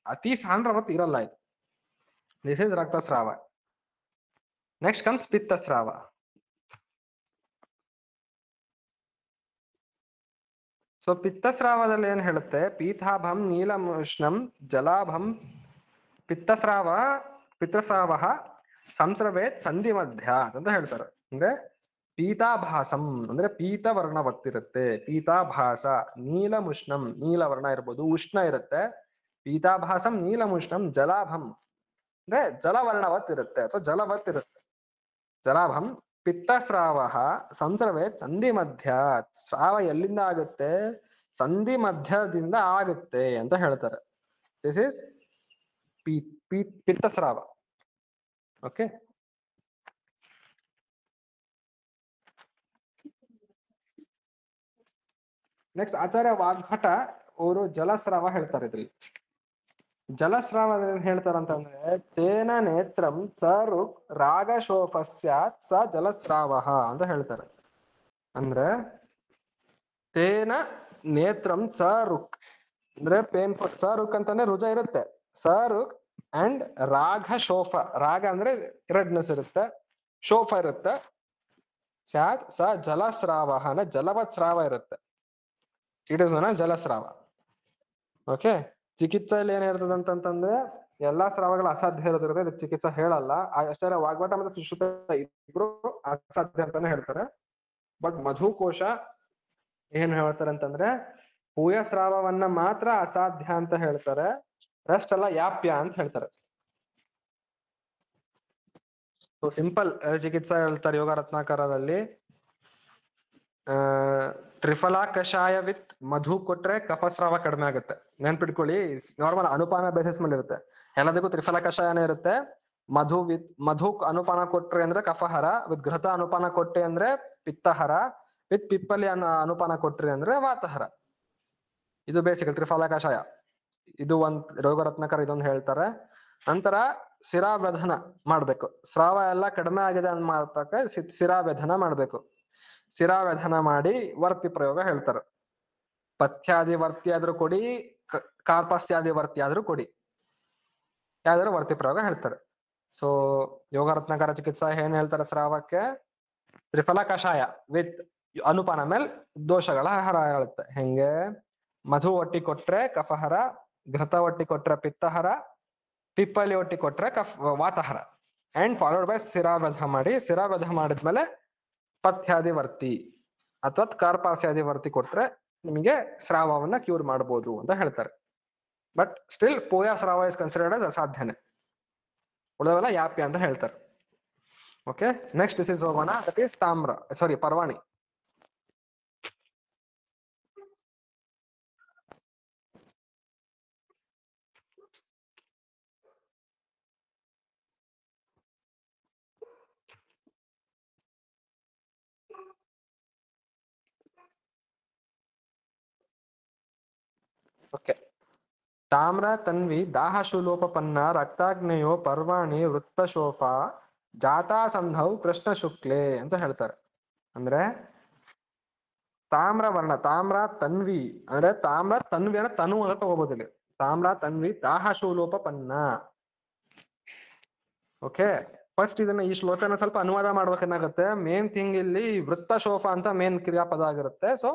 ಅತಿ ಸಾಂದ್ರವತ್ ಇರಲ್ಲ ಇದು. ದಿಸ್ ಈಸ್ ರಕ್ತಸ್ರಾವ. ನೆಕ್ಸ್ಟ್ ಕಮ್ಸ್ ಪಿತ್ತಸ್ರಾವ. ಸೊ ಪಿತ್ತಸ್ರಾವದಲ್ಲಿ ಏನ್ ಹೇಳುತ್ತೆ, ಪೀತಾಭಂ ನೀಲಮುಷ್ಣಂ ಜಲಾಭಂ ಪಿತ್ತಸ್ರಾವ ಪಿತ್ತಸ್ರಾವ ಸಂಸ್ರವೇತ್ ಸಂಧಿ ಮಧ್ಯ ಅಂತ ಹೇಳ್ತಾರೆ. ಅಂದ್ರೆ ಪೀತಾಭಾಸಂ ಅಂದ್ರೆ ಪೀತ ವರ್ಣವತ್ತಿರುತ್ತೆ, ಪೀತಾಭಾಸ. ನೀಲಮುಷ್ಣಂ ನೀಲವರ್ಣ ಇರ್ಬೋದು, ಉಷ್ಣ ಇರುತ್ತೆ. ಪೀತಾಭಾಸಂ ನೀಲಮುಷ್ಣಂ ಜಲಾಭಂ ಅಂದ್ರೆ ಜಲವರ್ಣವತ್ ಇರುತ್ತೆ ಅಥವಾ ಜಲವತ್ ಇರುತ್ತೆ. ಜಲಾಭಂ ಪಿತ್ತಸ್ರಾವ ಸಂಸ್ರವೇತ್ ಸಂಧಿ ಮಧ್ಯ, ಸ್ರಾವ ಎಲ್ಲಿಂದ ಆಗುತ್ತೆ, ಸಂಧಿ ಮಧ್ಯದಿಂದ ಆಗುತ್ತೆ ಅಂತ ಹೇಳ್ತಾರೆ. ದಿಸ್ ಇಸ್ ಪಿತ್ತಸ್ರಾವ. ಓಕೆ, ನೆಕ್ಸ್ಟ್ ಆಚಾರ್ಯ ವಾಗ್ಭಟ ಅವರು ಜಲಸ್ರಾವ ಹೇಳ್ತಾರೆ. ಇದ್ರಲ್ಲಿ ಜಲಸ್ರಾವ ಏನ್ ಹೇಳ್ತಾರಂತಂದ್ರೆ, ತೇನ ನೇತ್ರಂ ಸ ಋಕ್ ರಾಗಶೋಫ ಸ್ಯಾತ್ ಸ ಜಲಸ್ರಾವ ಅಂತ ಹೇಳ್ತಾರೆ. ಅಂದ್ರೆ ತೇನ ನೇತ್ರಂ ಸ ರುಕ್ ಅಂದ್ರೆ ಪೇನ್ಫುಲ್, ಸ ರುಕ್ ಅಂತಾನೆ ರುಜ ಇರುತ್ತೆ, ಸ ರುಕ್ ಅಂಡ್ ರಾಗ ಶೋಫ, ರಾಗ ಅಂದ್ರೆ ರೆಡ್ನೆಸ್ ಇರುತ್ತೆ, ಶೋಫ ಇರುತ್ತೆ. ಸ್ಯಾತ್ ಸ ಜಲಸ್ರಾವ ಅಂದ್ರೆ ಜಲವತ್ ಸ್ರಾವ ಇರುತ್ತೆ, ಇಟ್ ಇಸ್ ಜಲಸ್ರಾವ. ಓಕೆ, ಚಿಕಿತ್ಸೆಯಲ್ಲಿ ಏನ್ ಹೇಳ್ತದೆ ಅಂತಂತಂದ್ರೆ ಎಲ್ಲಾ ಸ್ರಾವಗಳು ಅಸಾಧ್ಯ ಇರೋದ್ರಿಂದ ಇದಕ್ಕೆ ಚಿಕಿತ್ಸೆ ಹೇಳಲ್ಲ. ಆಚಾರ್ಯ ವಾಗ್ಭಟ ಮತ್ತು ಸುಶ್ರುತ ಇಬ್ರು ಅಸಾಧ್ಯ ಅಂತಾನೆ ಹೇಳ್ತಾರೆ. ಬಟ್ ಮಧುಕೋಶ ಏನ್ ಹೇಳ್ತಾರೆ ಅಂತಂದ್ರೆ ಪೂಯ ಸ್ರಾವವನ್ನ ಮಾತ್ರ ಅಸಾಧ್ಯ ಅಂತ ಹೇಳ್ತಾರೆ, ರೆಸ್ಟ್ ಎಲ್ಲ ಯಾಪ್ಯ ಅಂತ ಹೇಳ್ತಾರೆ. ಸೊ ಸಿಂಪಲ್ ಚಿಕಿತ್ಸಾ ಹೇಳ್ತಾರೆ ಯೋಗ ರತ್ನಾಕರದಲ್ಲಿ. ತ್ರಿಫಲಾ ಕಷಾಯ ವಿತ್ ಮಧು ಕೊಟ್ರೆ ಕಫಸ್ರಾವ ಕಡಿಮೆ ಆಗುತ್ತೆ. ನೆನ್ಪಿಟ್ಕೊಳ್ಳಿ, ನಾರ್ಮಲ್ ಅನುಪಾನ ಬೇಸಿಸ್ ಮೇಲೆ ಇರುತ್ತೆ, ಎಲ್ಲದಕ್ಕೂ ತ್ರಿಫಲ ಕಷಾಯನೇ ಇರುತ್ತೆ. ಮಧು ಅನುಪಾನ ಕೊಟ್ರೆ ಅಂದ್ರೆ ಕಫಹರ, ವಿತ್ ಘೃತ ಅನುಪಾನ ಕೊಟ್ಟೆ ಅಂದ್ರೆ ಪಿತ್ತಹರ, ವಿತ್ ಪಿಪ್ಪಲಿ ಅನುಪಾನ ಕೊಟ್ರಿ ಅಂದ್ರೆ ವಾತಹರ. ಇದು ಬೇಸಿಕಲ್ ತ್ರಿಫಲ ಕಷಾಯ. ಇದು ಒಂದ್ ರೋಗ ರತ್ನಾಕರ ಇದೊಂದು ಹೇಳ್ತಾರೆ. ನಂತರ ಶಿರಾವ್ಯಧನ ಮಾಡ್ಬೇಕು, ಸ್ರಾವ ಎಲ್ಲ ಕಡಿಮೆ ಆಗಿದೆ ಅಂದ್ ಮಾತಕ್ಕೆ ಶಿರಾವ್ಯಧನ ಮಾಡ್ಬೇಕು. ಶಿರಾವ್ಯಧನ ಮಾಡಿ ವರ್ತಿ ಪ್ರಯೋಗ ಹೇಳ್ತಾರೆ. ಪಥ್ಯಾದಿ ವರ್ತಿ ಆದ್ರೂ ಕೊಡಿ, ಕಾರ್ಪಸ್ಯಾದಿ ವರ್ತಿ ಆದ್ರೂ ಕೊಡಿ, ಯಾವ್ದಾದ್ರು ವರ್ತಿ ಪ್ರಯೋಗ ಹೇಳ್ತಾರೆ. ಸೊ ಯೋಗ ರತ್ನಾಕರ ಚಿಕಿತ್ಸಾ ಏನ್ ಹೇಳ್ತಾರೆ ಸ್ರಾವಕ್ಕೆ, ತ್ರಿಫಲ ಕಷಾಯ ವಿತ್ ಅನುಪಾನ ಮೇಲೆ ದೋಷಗಳ ಹರ ಹೇಳುತ್ತೆ. ಹೆಂಗೆ, ಮಧು ಒಟ್ಟಿ ಕೊಟ್ರೆ ಕಫಹರ, ಘೃತ ಒಟ್ಟಿ ಕೊಟ್ರೆ ಪಿತ್ತಹರ, ಪಿಪ್ಪಲಿ ಒಟ್ಟಿ ಕೊಟ್ರೆ ವಾತಹರ, ಅಂಡ್ ಫಾಲೋಡ್ ಬೈ ಶಿರಾವಧ ಮಾಡಿ, ಶಿರಾವಧ ಮಾಡಿದ್ಮೇಲೆ ಪಥ್ಯಾದಿ ವರ್ತಿ ಅಥವಾ ಕಾರ್ಪಾಸ್ಯಾದಿ ವರ್ತಿ ಕೊಟ್ರೆ ನಿಮಗೆ ಸ್ರಾವವನ್ನ ಕ್ಯೂರ್ ಮಾಡಬಹುದು ಅಂತ ಹೇಳ್ತಾರೆ. ಬಟ್ ಸ್ಟಿಲ್ ಪೋಯ ಸ್ರಾವ ಇಸ್ ಕನ್ಸಿಡರ್ಡ್ as ಅಸಾಧ್ಯನೆ, ಉಳಿದವೆಲ್ಲ ಯಾಪ್ಯ ಅಂತ ಹೇಳ್ತಾರೆ. ಓಕೆ, ನೆಕ್ಸ್ಟ್ ಡಿಸೀಸ್ ಹೋಗೋಣ, ದಟ್ ಈಸ್ ತಾಮ್ರ, ಸಾರಿ ಪರ್ವಾಣಿ. ಓಕೆ, ತಾಮ್ರ ತನ್ವಿ ದಾಹಶೂಲೋಪನ್ನ ರಕ್ತಾಗ್ನೇಯೋ ಪರ್ವಾಣಿ ವೃತ್ತಶೋಪ ಜಾತಾ ಸಂಧೌ ಕೃಷ್ಣ ಶುಕ್ಲೆ ಅಂತ ಹೇಳ್ತಾರೆ. ಅಂದ್ರೆ ತಾಮ್ರ ವರ್ಣ, ತಾಮ್ರ ತನ್ವಿ ಅಂದ್ರೆ ತಾಮ್ರ ತನ್ವಿ ಅಂದ್ರೆ ತನು ಅಂತ ತಗೋಬೋದಿಲ್ಲ. ತಾಮ್ರ ತನ್ವಿ ದಾಹಶೂಲೋಪನ್ನ. ಓಕೆ, ಫಸ್ಟ್ ಇದನ್ನ ಈ ಶ್ಲೋಕನ ಸ್ವಲ್ಪ ಅನುವಾದ ಮಾಡ್ಬೇಕೇನಾಗುತ್ತೆ. ಮೇನ್ ಥಿಂಗ್ ಇಲ್ಲಿ ವೃತ್ತ ಶೋಫ ಅಂತ ಮೇನ್ ಕ್ರಿಯಾಪದ ಆಗಿರುತ್ತೆ. ಸೊ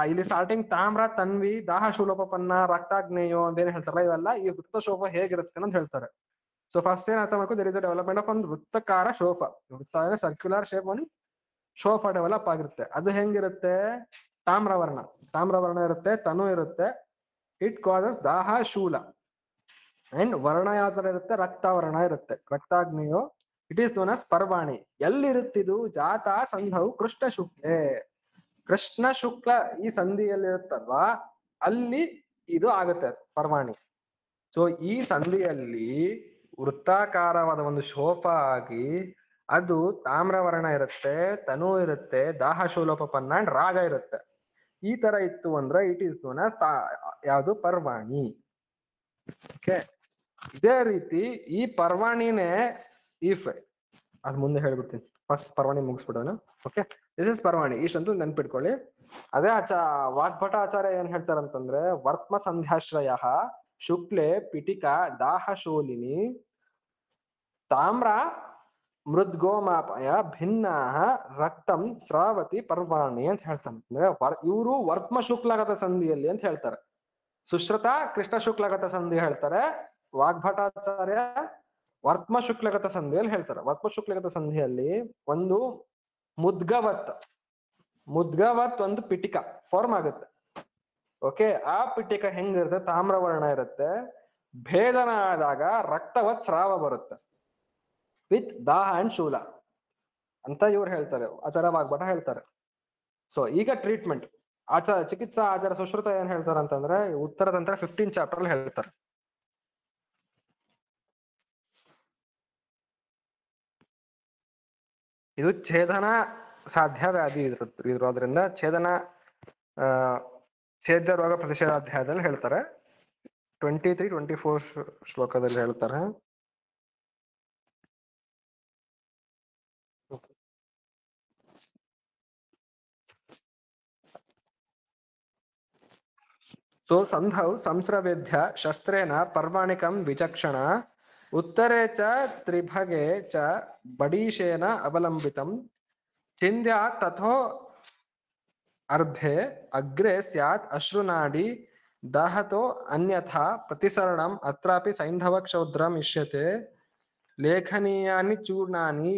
ಇಲ್ಲಿ ಸ್ಟಾರ್ಟಿಂಗ್ ತಾಮ್ರ, ತನ್ವಿ, ದಾಹ ಶೂಲೋಪನ್ನ, ರಕ್ತಾಗ್ನೇಯೋ ಅಂತ ಏನ್ ಹೇಳ್ತಾರಲ್ಲ, ಇವೆಲ್ಲ ಈ ವೃತ್ತ ಶೋಭ ಹೇಗಿರುತ್ತೆ ಅಂತ ಹೇಳ್ತಾರೆ. ಸೊ ಫಸ್ಟ್ ಏನ್ ಅರ್ಥ ಮಾಡ್ಕೊ, there is a development of ಒಂದು ವೃತ್ತಕಾರ ಶೋಫ. ವೃತ್ತ ಅಂದ್ರೆ ಸರ್ಕ್ಯುಲರ್ ಶೇಪ್ ಒಂದು ಶೋಫ ಡೆವಲಪ್ ಆಗಿರುತ್ತೆ. ಅದು ಹೆಂಗಿರುತ್ತೆ? ತಾಮ್ರವರ್ಣ ಇರುತ್ತೆ, ತನು ಇರುತ್ತೆ. ಇಟ್ ಕಾಸಸ್ ದಾಹ ಶೂಲ. ಅಂಡ್ ವರ್ಣ ಯಾವ ತರ ಇರುತ್ತೆ? ರಕ್ತವರ್ಣ ಇರುತ್ತೆ, ರಕ್ತಾಗ್ನಿಯೋ. ಇಟ್ ಈಸ್ ನೋನ್ ಆಸ್ ಪರ್ವಾಣಿ. ಎಲ್ಲಿರುತ್ತಿದು? ಜಾತ ಸಂಧೌ ಕೃಷ್ಣ ಶುಕ್ಲೆ. ಕೃಷ್ಣ ಶುಕ್ಲ ಈ ಸಂಧಿಯಲ್ಲಿರುತ್ತಲ್ವಾ, ಅಲ್ಲಿ ಇದು ಆಗುತ್ತೆ ಪರ್ವಾಣಿ. ಸೊ ಈ ಸಂಧಿಯಲ್ಲಿ ವೃತ್ತಾಕಾರವಾದ ಒಂದು ಶೋಫ ಆಗಿ ಅದು ತಾಮ್ರವರ್ಣ ಇರುತ್ತೆ, ತನು ಇರುತ್ತೆ, ದಾಹ ಶೂಲೋಪನ್ನ ಅಂಡ್ ರಾಗ ಇರುತ್ತೆ. ಈ ತರ ಇತ್ತು ಅಂದ್ರೆ ಇಟ್ ಈಸ್ ನೋನ್ ಆಸ್ ಯಾವುದು? ಪರ್ವಾಣಿ. ಓಕೆ, ಇದೇ ರೀತಿ ಈ ಪರ್ವಾಣಿನೇ ಇಫ್ ಅದ್ ಮುಂದೆ ಹೇಳ್ಬಿಡ್ತೀನಿ. ಫಸ್ಟ್ ಪರ್ವಾಣಿ ಮುಗಿಸ್ಬಿಡೋಣ. ಓಕೆ, ದಿಸ್ ಇಸ್ ಪರ್ವಾಣಿ. ಇಷ್ಟಂತೂ ನೆನ್ಪಿಟ್ಕೊಳ್ಳಿ. ಅದೇ ವಾಗ್ಭಟ ಆಚಾರ್ಯ ಏನ್ ಹೇಳ್ತಾರಂತಂದ್ರೆ, ವರ್ತ್ಮ ಸಂಧ್ಯಾಶ್ರಯ ಶುಕ್ಲೆ ಪಿಟಿಕಾ ದಾಹ ಶೂಲಿನಿ ತಾಮ್ರ ಮೃದ್ಗೋಮಾಪಯ ಭಿನ್ನ ರಕ್ತಂ ಸ್ರಾವತಿ ಪರ್ವಾಣಿ ಅಂತ ಹೇಳ್ತಾನೆ. ಅಂದ್ರೆ ಇವರು ವರ್ತ್ಮ ಶುಕ್ಲಗತ ಸಂಧಿಯಲ್ಲಿ ಅಂತ ಹೇಳ್ತಾರೆ. ಸುಶ್ರುತ ಕೃಷ್ಣ ಶುಕ್ಲಗತ ಸಂಧಿ ಹೇಳ್ತಾರೆ. ವಾಗ್ಭಟಾಚಾರ್ಯ ವರ್ತ್ಮ ಶುಕ್ಲಗತ ಸಂಧಿಯಲ್ಲಿ ಹೇಳ್ತಾರೆ. ವರ್ತ್ಮ ಶುಕ್ಲಗತ ಸಂಧಿಯಲ್ಲಿ ಒಂದು ಮುದ್ಗವತ್ ಒಂದು ಪಿಟಿಕ ಫಾರ್ಮ್ ಆಗುತ್ತೆ. ಓಕೆ, ಆ ಪಿಟಿಕ ಹೆಂಗಿರುತ್ತೆ? ತಾಮ್ರವರ್ಣ ಇರುತ್ತೆ. ಭೇದನ ಆದಾಗ ರಕ್ತವತ್ ಸ್ರಾವ ಬರುತ್ತೆ ವಿತ್ ದಾಹ ಅಂಡ್ ಶೂಲ ಅಂತ ಇವ್ರು ಹೇಳ್ತಾರೆ, ಆಚಾರ್ಯ ವಾಗ್ಭಟ ಹೇಳ್ತಾರೆ. ಸೊ ಈಗ ಟ್ರೀಟ್ಮೆಂಟ್ ಚಿಕಿತ್ಸಾ ಆಚಾರ ಸುಶ್ರುತ ಏನ್ ಹೇಳ್ತಾರೆ ಅಂತಂದ್ರೆ, ಉತ್ತರ ತಂತ್ರ 15 ಚಾಪ್ಟರ್ ಅಲ್ಲಿ ಹೇಳ್ತಾರೆ. ಇದು ಛೇದನ ಸಾಧ್ಯ ವ್ಯಾಧಿ ಇರೋದ್ರಿಂದ ಛೇದ್ಯ ರೋಗ ಪ್ರತಿಷೇಧಾಧ್ಯಾಯದಲ್ಲಿ ಹೇಳ್ತಾರೆ. 23-24 ಶ್ಲೋಕದಲ್ಲಿ ಹೇಳ್ತಾರೆ. ಸೊ ಸಂಧೌ ಸಂಸ್ರವೇದ್ಯ ಶಸ್ತ್ರೇಣ ಪರ್ವಾಣಿಕಂ ವಿಚಕ್ಷಣ ಉತ್ತರೆ ಚ ತ್ರಿಭಗೆ ಚ ಬಡೀಶೇನ ಅವಲಂಬಿತಂ ಚಿಂದ್ಯಾ ತಥೋ ಅರ್ಧೆ ಅಗ್ರೆ ಸ್ಯಾತ್ ಅಶ್ರುನಾಡಿ ದಾಹತೋ ಅನ್ಯಥಾ ಪ್ರತಿಸರಣಂ ಅತ್ರಾಪಿ ಸೈಂಧವ ಕ್ಷೌದ್ರಂ ಇಷ್ಯತೆ ಲೇಖನೀಯಾನಿ ಚೂರ್ಣಾನಿ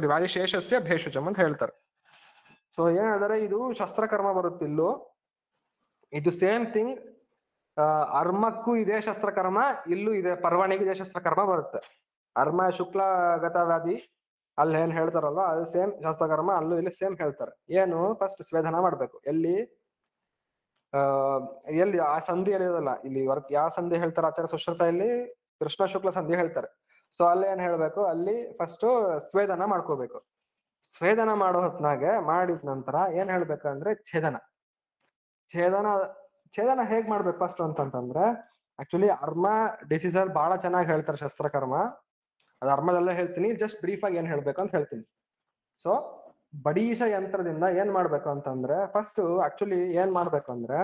ವ್ಯಾಧಿಶೇಷಸ್ಯ ಭೇಷಜಂ ಅಂತ ಹೇಳ್ತಾರೆ. ಸೊ ಏನ್ ಹೇಳಿದ್ರೆ, ಇದು ಶಸ್ತ್ರಕರ್ಮ ಬರುತ್ತಿಲ್ಲೋ, ಇದು ಸೇಮ್ ಥಿಂಗ್. ಅರ್ಮಕ್ಕೂ ಇದೇ ಶಸ್ತ್ರಕರ್ಮ, ಇಲ್ಲೂ ಇದೆ ಪರ್ವಾಣಿಗೂ ಇದೇ ಶಸ್ತ್ರಕರ್ಮ ಬರುತ್ತೆ. ಅರ್ಮ ಶುಕ್ಲಗತ ವ್ಯಾಧಿ ಅಲ್ಲಿ ಏನ್ ಹೇಳ್ತಾರಲ್ವ, ಅದು ಸೇಮ್ ಶಸ್ತ್ರಕರ್ಮ, ಅಲ್ಲೂ ಇಲ್ಲಿ ಸೇಮ್ ಹೇಳ್ತಾರೆ. ಏನು? ಫಸ್ಟ್ ಸ್ವೇದನ ಮಾಡ್ಬೇಕು. ಎಲ್ಲಿ ಆ ಸಂಧಿಯಲ್ಲಿ ಇರೋಲ್ಲ. ಇಲ್ಲಿ ಯಾವ ಸಂಧಿ ಹೇಳ್ತಾರೆ ಆಚಾರ್ಯ ಸುಶ್ರುತ? ಇಲ್ಲಿ ಕೃಷ್ಣ ಶುಕ್ಲ ಸಂಧಿ ಹೇಳ್ತಾರೆ. ಸೊ ಅಲ್ಲಿ ಏನ್ ಹೇಳ್ಬೇಕು? ಅಲ್ಲಿ ಫಸ್ಟ್ ಸ್ವೇದನ ಮಾಡ್ಕೋಬೇಕು. ಸ್ವೇದನ ಮಾಡೋ ಹೊತ್ನಾಗೆ ಮಾಡಿದ ನಂತರ ಏನ್ ಹೇಳ್ಬೇಕಂದ್ರೆ ಛೇದನ ಹೇಗ್ ಮಾಡ್ಬೇಕು ಫಸ್ಟ್ ಅಂತಂತಂದ್ರೆ, ಆಕ್ಚುಲಿ ಅರ್ಮ ಡಿಸೀಸ್ ಅಲ್ಲಿ ಬಹಳ ಚೆನ್ನಾಗಿ ಹೇಳ್ತಾರೆ ಶಸ್ತ್ರಕರ್ಮ. ಅದು ಅರ್ಮದಲ್ಲೇ ಹೇಳ್ತೀನಿ, ಜಸ್ಟ್ ಬ್ರೀಫ್ ಆಗಿ ಏನ್ ಹೇಳ್ಬೇಕು ಅಂತ ಹೇಳ್ತೀನಿ. ಸೊ ಬಡೀಶ ಯಂತ್ರದಿಂದ ಏನ್ ಮಾಡ್ಬೇಕು ಅಂತಂದ್ರೆ, ಫಸ್ಟ್ ಆಕ್ಚುಲಿ ಏನ್ ಮಾಡ್ಬೇಕು ಅಂದ್ರೆ,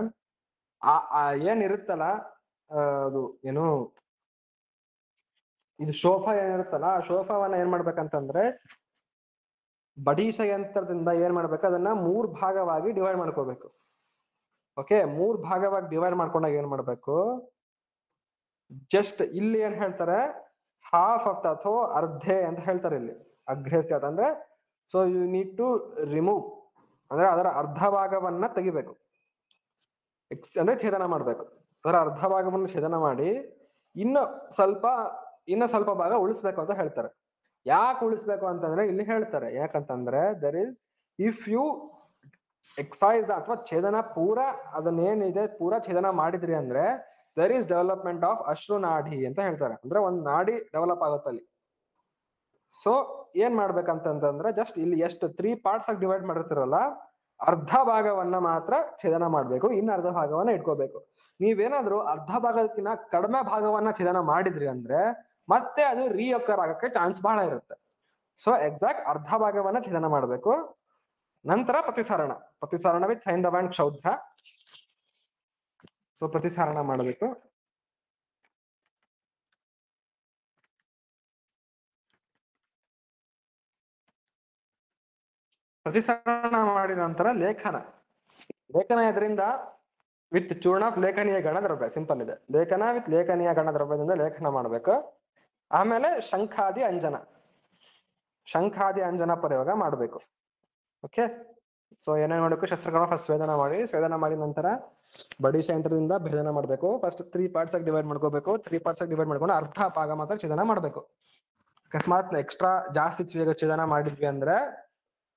ಏನ್ ಇರುತ್ತಲ್ಲ, ಅದು ಏನು ಇದು ಶೋಫಾ ಏನಿರುತ್ತಲ್ಲ, ಆ ಶೋಫಾವನ್ನ ಏನ್ ಮಾಡ್ಬೇಕಂತಂದ್ರೆ, ಬಡೀಶ ಯಂತ್ರದಿಂದ ಏನ್ ಮಾಡ್ಬೇಕು, ಅದನ್ನ 3 ಭಾಗವಾಗಿ ಡಿವೈಡ್ ಮಾಡ್ಕೋಬೇಕು. ಓಕೆ, 3 ಭಾಗವಾಗಿ ಡಿವೈಡ್ ಮಾಡ್ಕೊಂಡಾಗ ಏನ್ ಮಾಡ್ಬೇಕು, ಜಸ್ಟ್ ಇಲ್ಲಿ ಏನ್ ಹೇಳ್ತಾರೆ, ಹಾಫ್ ಆಫ್ ಅಥವಾ ಅರ್ಧೆ ಅಂತ ಹೇಳ್ತಾರೆ ಇಲ್ಲಿ. ಅಗ್ರೆಸ್ಯಾತ್ ಅಂದ್ರೆ, so you need to remove ಅಂದ್ರೆ ಅದರ ಅರ್ಧ ಭಾಗವನ್ನ ತೆಗಿಬೇಕು. ಅಂದ್ರೆ ಛೇದನ ಮಾಡ್ಬೇಕು. ಅದರ ಅರ್ಧ ಭಾಗವನ್ನು ಛೇದನ ಮಾಡಿ ಇನ್ನು ಸ್ವಲ್ಪ ಭಾಗ ಉಳಿಸ್ಬೇಕು ಅಂತ ಹೇಳ್ತಾರೆ. ಯಾಕೆ ಉಳಿಸ್ಬೇಕು ಅಂತಂದ್ರೆ ಇಲ್ಲಿ ಹೇಳ್ತಾರೆ, ಯಾಕಂತಂದ್ರೆ there is if you excise ಅಥವಾ ಛೇದನ ಪೂರಾ ಅದನ್ನೇನಿದೆ ಪೂರಾ ಛೇದನ ಮಾಡಿದ್ರಿ ಅಂದ್ರೆ ದರ್ ಈಸ್ ಡೆವಲಪ್ಮೆಂಟ್ ಆಫ್ ಅಶ್ರು ನಾಡಿ ಅಂತ ಹೇಳ್ತಾರೆ. ಅಂದ್ರೆ ಒಂದು ನಾಡಿ ಡೆವಲಪ್ ಆಗುತ್ತೆ ಅಲ್ಲಿ. ಸೊ ಏನ್ ಮಾಡ್ಬೇಕಂತಂದ್ರೆ, ಜಸ್ಟ್ ಇಲ್ಲಿ ಎಷ್ಟು 3 ಪಾರ್ಟ್ಸ್ ಆಗಿ ಡಿವೈಡ್ ಮಾಡಿರ್ತಿರಲ್ಲ, ಅರ್ಧ ಭಾಗವನ್ನ ಮಾತ್ರ ಛೇದನ ಮಾಡ್ಬೇಕು, ಇನ್ನು ಅರ್ಧ ಭಾಗವನ್ನ ಇಟ್ಕೋಬೇಕು. ನೀವೇನಾದ್ರೂ ಅರ್ಧ ಭಾಗಕ್ಕಿಂತ ಕಡಿಮೆ ಭಾಗವನ್ನ ಛೇದನ ಮಾಡಿದ್ರಿ ಅಂದ್ರೆ ಮತ್ತೆ ಅದು ರೀಅಕ್ಕರ್ ಆಗಕ್ಕೆ ಚಾನ್ಸ್ ಬಹಳ ಇರುತ್ತೆ. ಸೊ ಎಕ್ಸಾಕ್ಟ್ ಅರ್ಧ ಭಾಗವನ್ನ ಛೇದನ ಮಾಡ್ಬೇಕು. ನಂತರ ಪ್ರತಿಸರಣ ವಿತ್ ಸೈಂಧವ ಅಂಡ್ ಕ್ಷೌದ್ರ. ಸೊ ಪ್ರತಿಸರಣ ಮಾಡಬೇಕು. ಪ್ರತಿಸರಣ ಮಾಡಿದ ನಂತರ ಲೇಖನ. ಲೇಖನ ಇದರಿಂದ ವಿತ್ ಚೂರ್ಣ ಲೇಖನೀಯ ಗಣದ್ರವ್ಯ, ಸಿಂಪಲ್ ಇದೆ. ಲೇಖನ ವಿತ್ ಲೇಖನೀಯ ಗಣದ್ರವ್ಯದಿಂದ ಲೇಖನ ಮಾಡ್ಬೇಕು. ಆಮೇಲೆ ಶಂಖಾದಿ ಅಂಜನ, ಶಂಖಾದಿ ಅಂಜನ ಪ್ರಯೋಗ ಮಾಡಬೇಕು. ಓಕೆ, ಸೊ ಏನೇನ್ ಮಾಡಬೇಕು? ಶಸ್ತ್ರಗಳನ್ನ ಫಸ್ಟ್ ಸ್ವೇದನ ಮಾಡಿ, ಸ್ವೇದನ ಮಾಡಿದ ನಂತರ ಬಡಿಶ ಯಂತ್ರದಿಂದ ಭೇದನ ಮಾಡಬೇಕು. ಫಸ್ಟ್ 3 ಪಾರ್ಟ್ಸ್ ಆಗಿ ಡಿವೈಡ್ ಮಾಡ್ಕೋಬೇಕು. 3 ಪಾರ್ಟ್ಸ್ ಆಗಿ ಡಿವೈಡ್ ಮಾಡ್ಕೊಂಡು ಅರ್ಧ ಭಾಗ ಮಾತ್ರ ಛೇದನ ಮಾಡಬೇಕು. ಅಕಸ್ಮಾತ್ ಎಕ್ಸ್ಟ್ರಾ ಜಾಸ್ತಿ ಛೇದನ ಮಾಡಿದ್ವಿ ಅಂದ್ರೆ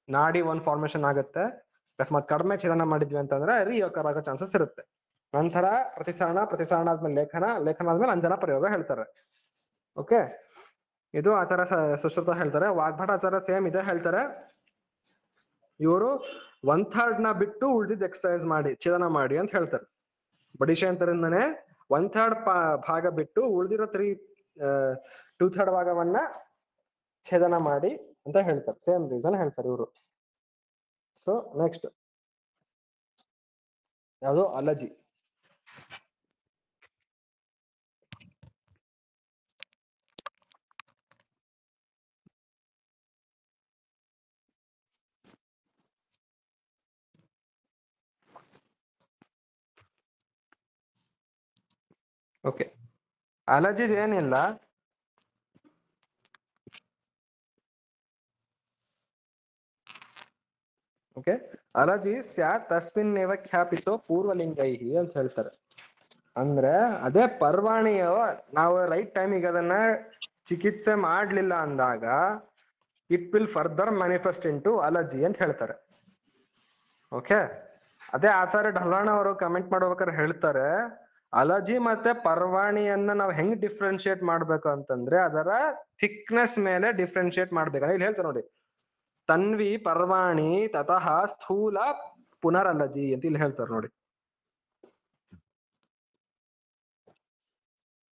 ನಾಡಿ ಒಂದ್ ಫಾರ್ಮೇಶನ್ ಆಗುತ್ತೆ. ಅಕಸ್ಮಾತ್ ಕಡಿಮೆ ಛೇದನ ಮಾಡಿದ್ವಿ ಅಂತಂದ್ರೆ ರಿಯೋಕರ್ ಆಗೋ ಚಾನ್ಸಸ್ ಇರುತ್ತೆ. ನಂತರ ಪ್ರತಿಸರಣ, ಪ್ರತಿಸರಣ ಆದ್ಮೇಲೆ ಲೇಖನ, ಲೇಖನ ಆದ್ಮೇಲೆ ಅಂಜನ ಪ್ರಯೋಗ ಹೇಳ್ತಾರೆ. ಓಕೆ, ಇದು ಆಚಾರ ಸುಶ್ರುತ ಹೇಳ್ತಾರೆ. ವಾಗ್ಭಟ ಆಚಾರ ಸೇಮ್ ಇದೆ ಹೇಳ್ತಾರೆ. ಇವರು 1/3 ನ ಬಿಟ್ಟು ಉಳಿದಿದ್ದ ಎಕ್ಸರ್ಸೈಸ್ ಮಾಡಿ, ಛೇದನ ಮಾಡಿ ಅಂತ ಹೇಳ್ತಾರೆ. ಬಡಿಶಯಂತರಿಂದನೇ 1/3 ಭಾಗ ಬಿಟ್ಟು ಉಳಿದಿರೋ 2/3 ಭಾಗವನ್ನ ಛೇದನ ಮಾಡಿ ಅಂತ ಹೇಳ್ತಾರೆ. ಸೇಮ್ ರೀಸನ್ ಹೇಳ್ತಾರೆ ಇವರು. ಸೊ ನೆಕ್ಸ್ಟ್ ಯಾವುದು? ಅಲಜಿ. ಓಕೆ, ಅಲಜಿ ಏನಿಲ್ಲ, ಓಕೆ, ಅಲಜಿ ಸ್ಯಾತ್ ತಸ್ಮಿನ್ನೇವ ಖ್ಯಾಪಿತೋ ಪೂರ್ವಲಿಂಗೈಹಿ ಅಂತ ಹೇಳ್ತಾರೆ. ಅಂದ್ರೆ ಅದೇ ಪರ್ವಾಣಿಯ ನಾವು ರೈಟ್ ಟೈಮಿಗೆ ಅದನ್ನ ಚಿಕಿತ್ಸೆ ಮಾಡ್ಲಿಲ್ಲ ಅಂದಾಗ it will further manifest in to allergy ಅಂತ ಹೇಳ್ತಾರೆ. ಓಕೆ, ಅದೇ ಆಚಾರ್ಯ ಢಲಾಣ ಅವರು ಕಮೆಂಟ್ ಮಾಡ್ಬೇಕಾದ್ರೆ ಹೇಳ್ತಾರೆ, ಅಲರ್ಜಿ ಮತ್ತೆ ಪರ್ವಾಣಿಯನ್ನ ನಾವು ಹೆಂಗ್ ಡಿಫ್ರೆನ್ಶಿಯೇಟ್ ಮಾಡ್ಬೇಕು ಅಂತಂದ್ರೆ ಅದರ ಥಿಕ್ನೆಸ್ ಮೇಲೆ ಡಿಫ್ರೆನ್ಶಿಯೇಟ್ ಮಾಡ್ಬೇಕು. ಇಲ್ಲಿ ಹೇಳ್ತಾರೆ ನೋಡಿ, ತನ್ವಿ ಪರ್ವಾಣಿ ತತಃ ಸ್ಥೂಲ ಪುನರಲಜಿ ಅಂತ ಇಲ್ಲಿ ಹೇಳ್ತಾರೆ ನೋಡಿ.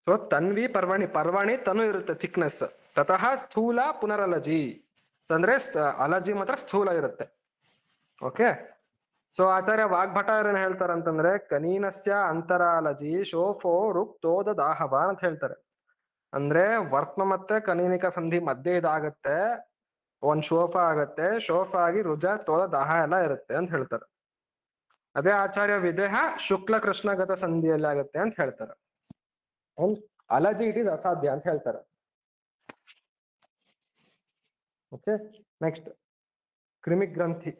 ಸೊ ತನ್ವಿ ಪರ್ವಾಣಿ, ಪರ್ವಾಣಿ ತನು ಇರುತ್ತೆ ಥಿಕ್ನೆಸ್, ತತಃ ಸ್ಥೂಲ ಪುನರಲಜಿ ಅಂದ್ರೆ ಅಲರ್ಜಿ ಮಾತ್ರ ಸ್ಥೂಲ ಇರುತ್ತೆ. ಓಕೆ, ಸೊ ಆಚಾರ್ಯ ವಾಗ್ಭಟ ಏನ್ ಹೇಳ್ತಾರಂತಂದ್ರೆ ಕನೀನಸ್ಯ ಅಂತರಾಲಜಿ ಶೋಫೋ ರುಕ್ತೋದ ದಾಹವ ಅಂತ ಹೇಳ್ತಾರೆ. ಅಂದ್ರೆ ವರ್ತ್ಮ ಮತ್ತೆ ಕನೀನಿಕ ಸಂಧಿ ಮಧ್ಯೆ ಇದಾಗತ್ತೆ, ಒಂದ್ ಶೋಫ ಆಗತ್ತೆ, ಶೋಫ ಆಗಿ ರುಜ ತೋದ ದಾಹ ಎಲ್ಲ ಇರುತ್ತೆ ಅಂತ ಹೇಳ್ತಾರೆ. ಅದೇ ಆಚಾರ್ಯ ವಿದೇಹ ಶುಕ್ಲ ಕೃಷ್ಣಗತ ಸಂಧಿಯಲ್ಲಿ ಆಗತ್ತೆ ಅಂತ ಹೇಳ್ತಾರೆ. ಅಲರ್ಜಿ ಇಟ್ ಈಸ್ ಅಸಾಧ್ಯ ಅಂತ ಹೇಳ್ತಾರೆ. ಓಕೆ, ನೆಕ್ಸ್ಟ್ ಕ್ರಿಮಿಗ್ರಂಥಿ.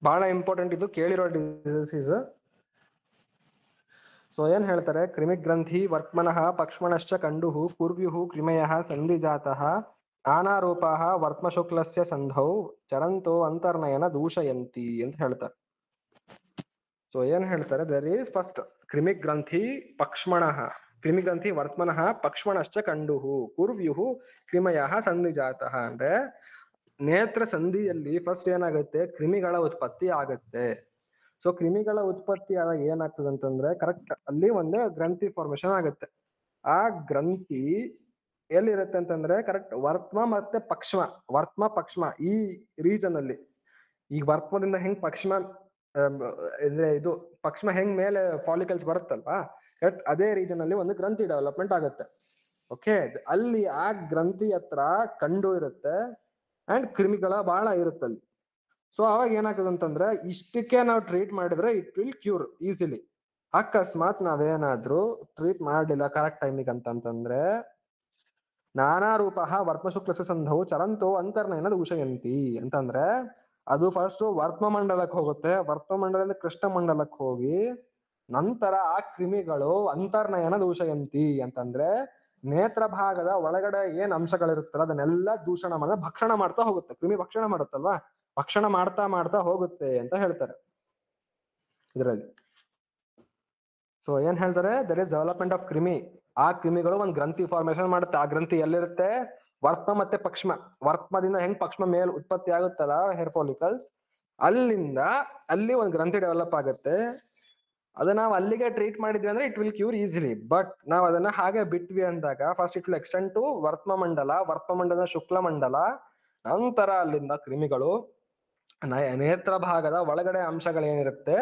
ಬಹಳ ಇಂಪಾರ್ಟೆಂಟ್, ಇದು ಕೇಳಿರೋ ಡಿಸೀಸ್. ಸೊ ಏನ್ ಹೇಳ್ತಾರೆ? ಕ್ರಿಮಿಗ್ರಂಥಿ ವರ್ತ್ಮನಃ ಪಕ್ಷ್ಮಣಶ್ಚ ಕಂಡುಹು ಪೂರ್ವ್ಯುಹು ಕ್ರಿಮಯಃ ಸಂಧಿಜಾತಃ ನಾನಾರೂಪಾಃ ವರ್ತ್ಮಶುಕ್ಲಸ್ಯ ಸಂಧೌ ಚರಂತೋ ಅಂತರ್ನಯನ ದೂಷಯಂತಿ ಅಂತ ಹೇಳ್ತಾರೆ. ಸೊ ಏನ್ ಹೇಳ್ತಾರೆ? ದರ್ ಈಸ್ ಫಸ್ಟ್ ಕ್ರಿಮಿಗ್ರಂಥಿ ಪಕ್ಷ್ಮಣಃ, ಕ್ರಿಮಿಗ್ರಂಥಿ ವರ್ತ್ಮನಃ ಪಕ್ಷ್ಮಣಶ್ಚ ಕಂಡುಹು ಪೂರ್ವ್ಯುಹು ಕ್ರಿಮಯಃ ಸಂಧಿಜಾತಃ. ಅಂದ್ರೆ ನೇತ್ರ ಸಂಧಿಯಲ್ಲಿ ಫಸ್ಟ್ ಏನಾಗುತ್ತೆ? ಕ್ರಿಮಿಗಳ ಉತ್ಪತ್ತಿ ಆಗತ್ತೆ. ಸೊ ಕ್ರಿಮಿಗಳ ಉತ್ಪತ್ತಿ ಆದಾಗ ಏನಾಗ್ತದೆ ಅಂತಂದ್ರೆ ಕರೆಕ್ಟ್ ಅಲ್ಲಿ ಒಂದೇ ಗ್ರಂಥಿ ಫಾರ್ಮೇಶನ್ ಆಗುತ್ತೆ. ಆ ಗ್ರಂಥಿ ಎಲ್ಲಿರುತ್ತೆ ಅಂತಂದ್ರೆ ಕರೆಕ್ಟ್ ವರ್ತ್ಮ ಮತ್ತೆ ಪಕ್ಷ್ಮ, ವರ್ತ್ಮ ಪಕ್ಷ್ಮ ಈ ರೀಜನ್ ಅಲ್ಲಿ. ಈಗ ವರ್ತ್ಮದಿಂದ ಹೆಂಗ್ ಪಕ್ಷ್ಮ ಇದು ಪಕ್ಷ್ಮ ಹೆಂಗ್ ಮೇಲೆ ಫಾಲಿಕಲ್ಸ್ ಬರುತ್ತಲ್ವಾ, ಕರೆಕ್ಟ್ ಅದೇ ರೀಜನ್ ಅಲ್ಲಿ ಒಂದು ಗ್ರಂಥಿ ಡೆವಲಪ್ಮೆಂಟ್ ಆಗುತ್ತೆ. ಓಕೆ, ಅಲ್ಲಿ ಆ ಗ್ರಂಥಿ ಹತ್ರ ಕಂಡು ಇರುತ್ತೆ ಅಂಡ್ ಕ್ರಿಮಿಗಳ ಬಹಳ ಇರುತ್ತೆ ಅಲ್ಲಿ. ಸೊ ಅವಾಗ ಏನಾಗ್ತದೆ ಅಂತಂದ್ರೆ ಇಷ್ಟಕ್ಕೆ ನಾವು ಟ್ರೀಟ್ ಮಾಡಿದ್ರೆ ಇಟ್ ವಿಲ್ ಕ್ಯೂರ್ ಈಸಿಲಿ. ಅಕಸ್ಮಾತ್ ನಾವೇನಾದ್ರೂ ಟ್ರೀಟ್ ಮಾಡ್ಲಿಲ್ಲ ಕರೆಕ್ಟ್ ಟೈಮಿಗೆ ಅಂತಂದ್ರೆ ನಾನಾ ರೂಪ ವರ್ತ್ಮಶುಕ್ಲಸ ಸಂಧವು ಚರಂತೋ ಅಂತರ್ನಯನ ದೂಷಯಂತಿ ಅಂತಂದ್ರೆ ಅದು ಫಸ್ಟ್ ವರ್ತ್ಮ ಮಂಡಲಕ್ಕೆ ಹೋಗುತ್ತೆ, ವರ್ತ್ಮ ಮಂಡಲದಿಂದ ಕೃಷ್ಣ ಮಂಡಲಕ್ಕೆ ಹೋಗಿ ನಂತರ ಆ ಕ್ರಿಮಿಗಳು ಅಂತರ್ನಯನ ದೂಷಯಂತಿ ಅಂತಂದ್ರೆ ನೇತ್ರ ಭಾಗದ ಒಳಗಡೆ ಏನ್ ಅಂಶಗಳಿರುತ್ತಲ್ಲ ಅದನ್ನೆಲ್ಲ ದೂಷಣ ಮಾಡಿದ್ರೆ ಭಕ್ಷಣ ಮಾಡ್ತಾ ಹೋಗುತ್ತೆ. ಕ್ರಿಮಿ ಭಕ್ಷಣ ಮಾಡುತ್ತಲ್ವಾ, ಭಕ್ಷಣ ಮಾಡ್ತಾ ಮಾಡ್ತಾ ಹೋಗುತ್ತೆ ಅಂತ ಹೇಳ್ತಾರೆ ಇದರಲ್ಲಿ. ಸೊ ಏನ್ ಹೇಳ್ತಾರೆ? ದರ್ ಇಸ್ ಡೆವಲಪ್ಮೆಂಟ್ ಆಫ್ ಕ್ರಿಮಿ. ಆ ಕ್ರಿಮಿಗಳು ಒಂದ್ ಗ್ರಂಥಿ ಫಾರ್ಮೇಶನ್ ಮಾಡುತ್ತೆ. ಆ ಗ್ರಂಥಿ ಎಲ್ಲಿರುತ್ತೆ? ವರ್ತ್ಮ ಮತ್ತೆ ಪಕ್ಷ್ಮ. ವರ್ತ್ಮದಿಂದ ಹೆಂಗ್ ಪಕ್ಷ್ಮ ಮೇಲ್ ಉತ್ಪತ್ತಿ ಆಗುತ್ತಲ್ಲ ಹೇರ್ ಫಾಲಿಕಲ್ಸ್, ಅಲ್ಲಿಂದ ಅಲ್ಲಿ ಒಂದ್ ಗ್ರಂಥಿ ಡೆವಲಪ್ ಆಗುತ್ತೆ. ಅದನ್ನ ನಾವು ಅಲ್ಲಿಗೆ ಟ್ರೀಟ್ ಮಾಡಿದ್ವಿ ಅಂದ್ರೆ it will cure easily. But ನಾವ್ ಅದನ್ನ ಹಾಗೆ ಬಿಟ್ವಿ ಅಂದಾಗ first it will extend to ವರ್ತ್ಮ ಮಂಡಲ, ವರ್ತ್ಮ ಮಂಡಲ ಶುಕ್ಲ ಮಂಡಲ, ನಂತರ ಅಲ್ಲಿಂದ ಕ್ರಿಮಿಗಳು ನೇತ್ರ ಭಾಗದ ಒಳಗಡೆ ಅಂಶಗಳೇನಿರುತ್ತೆ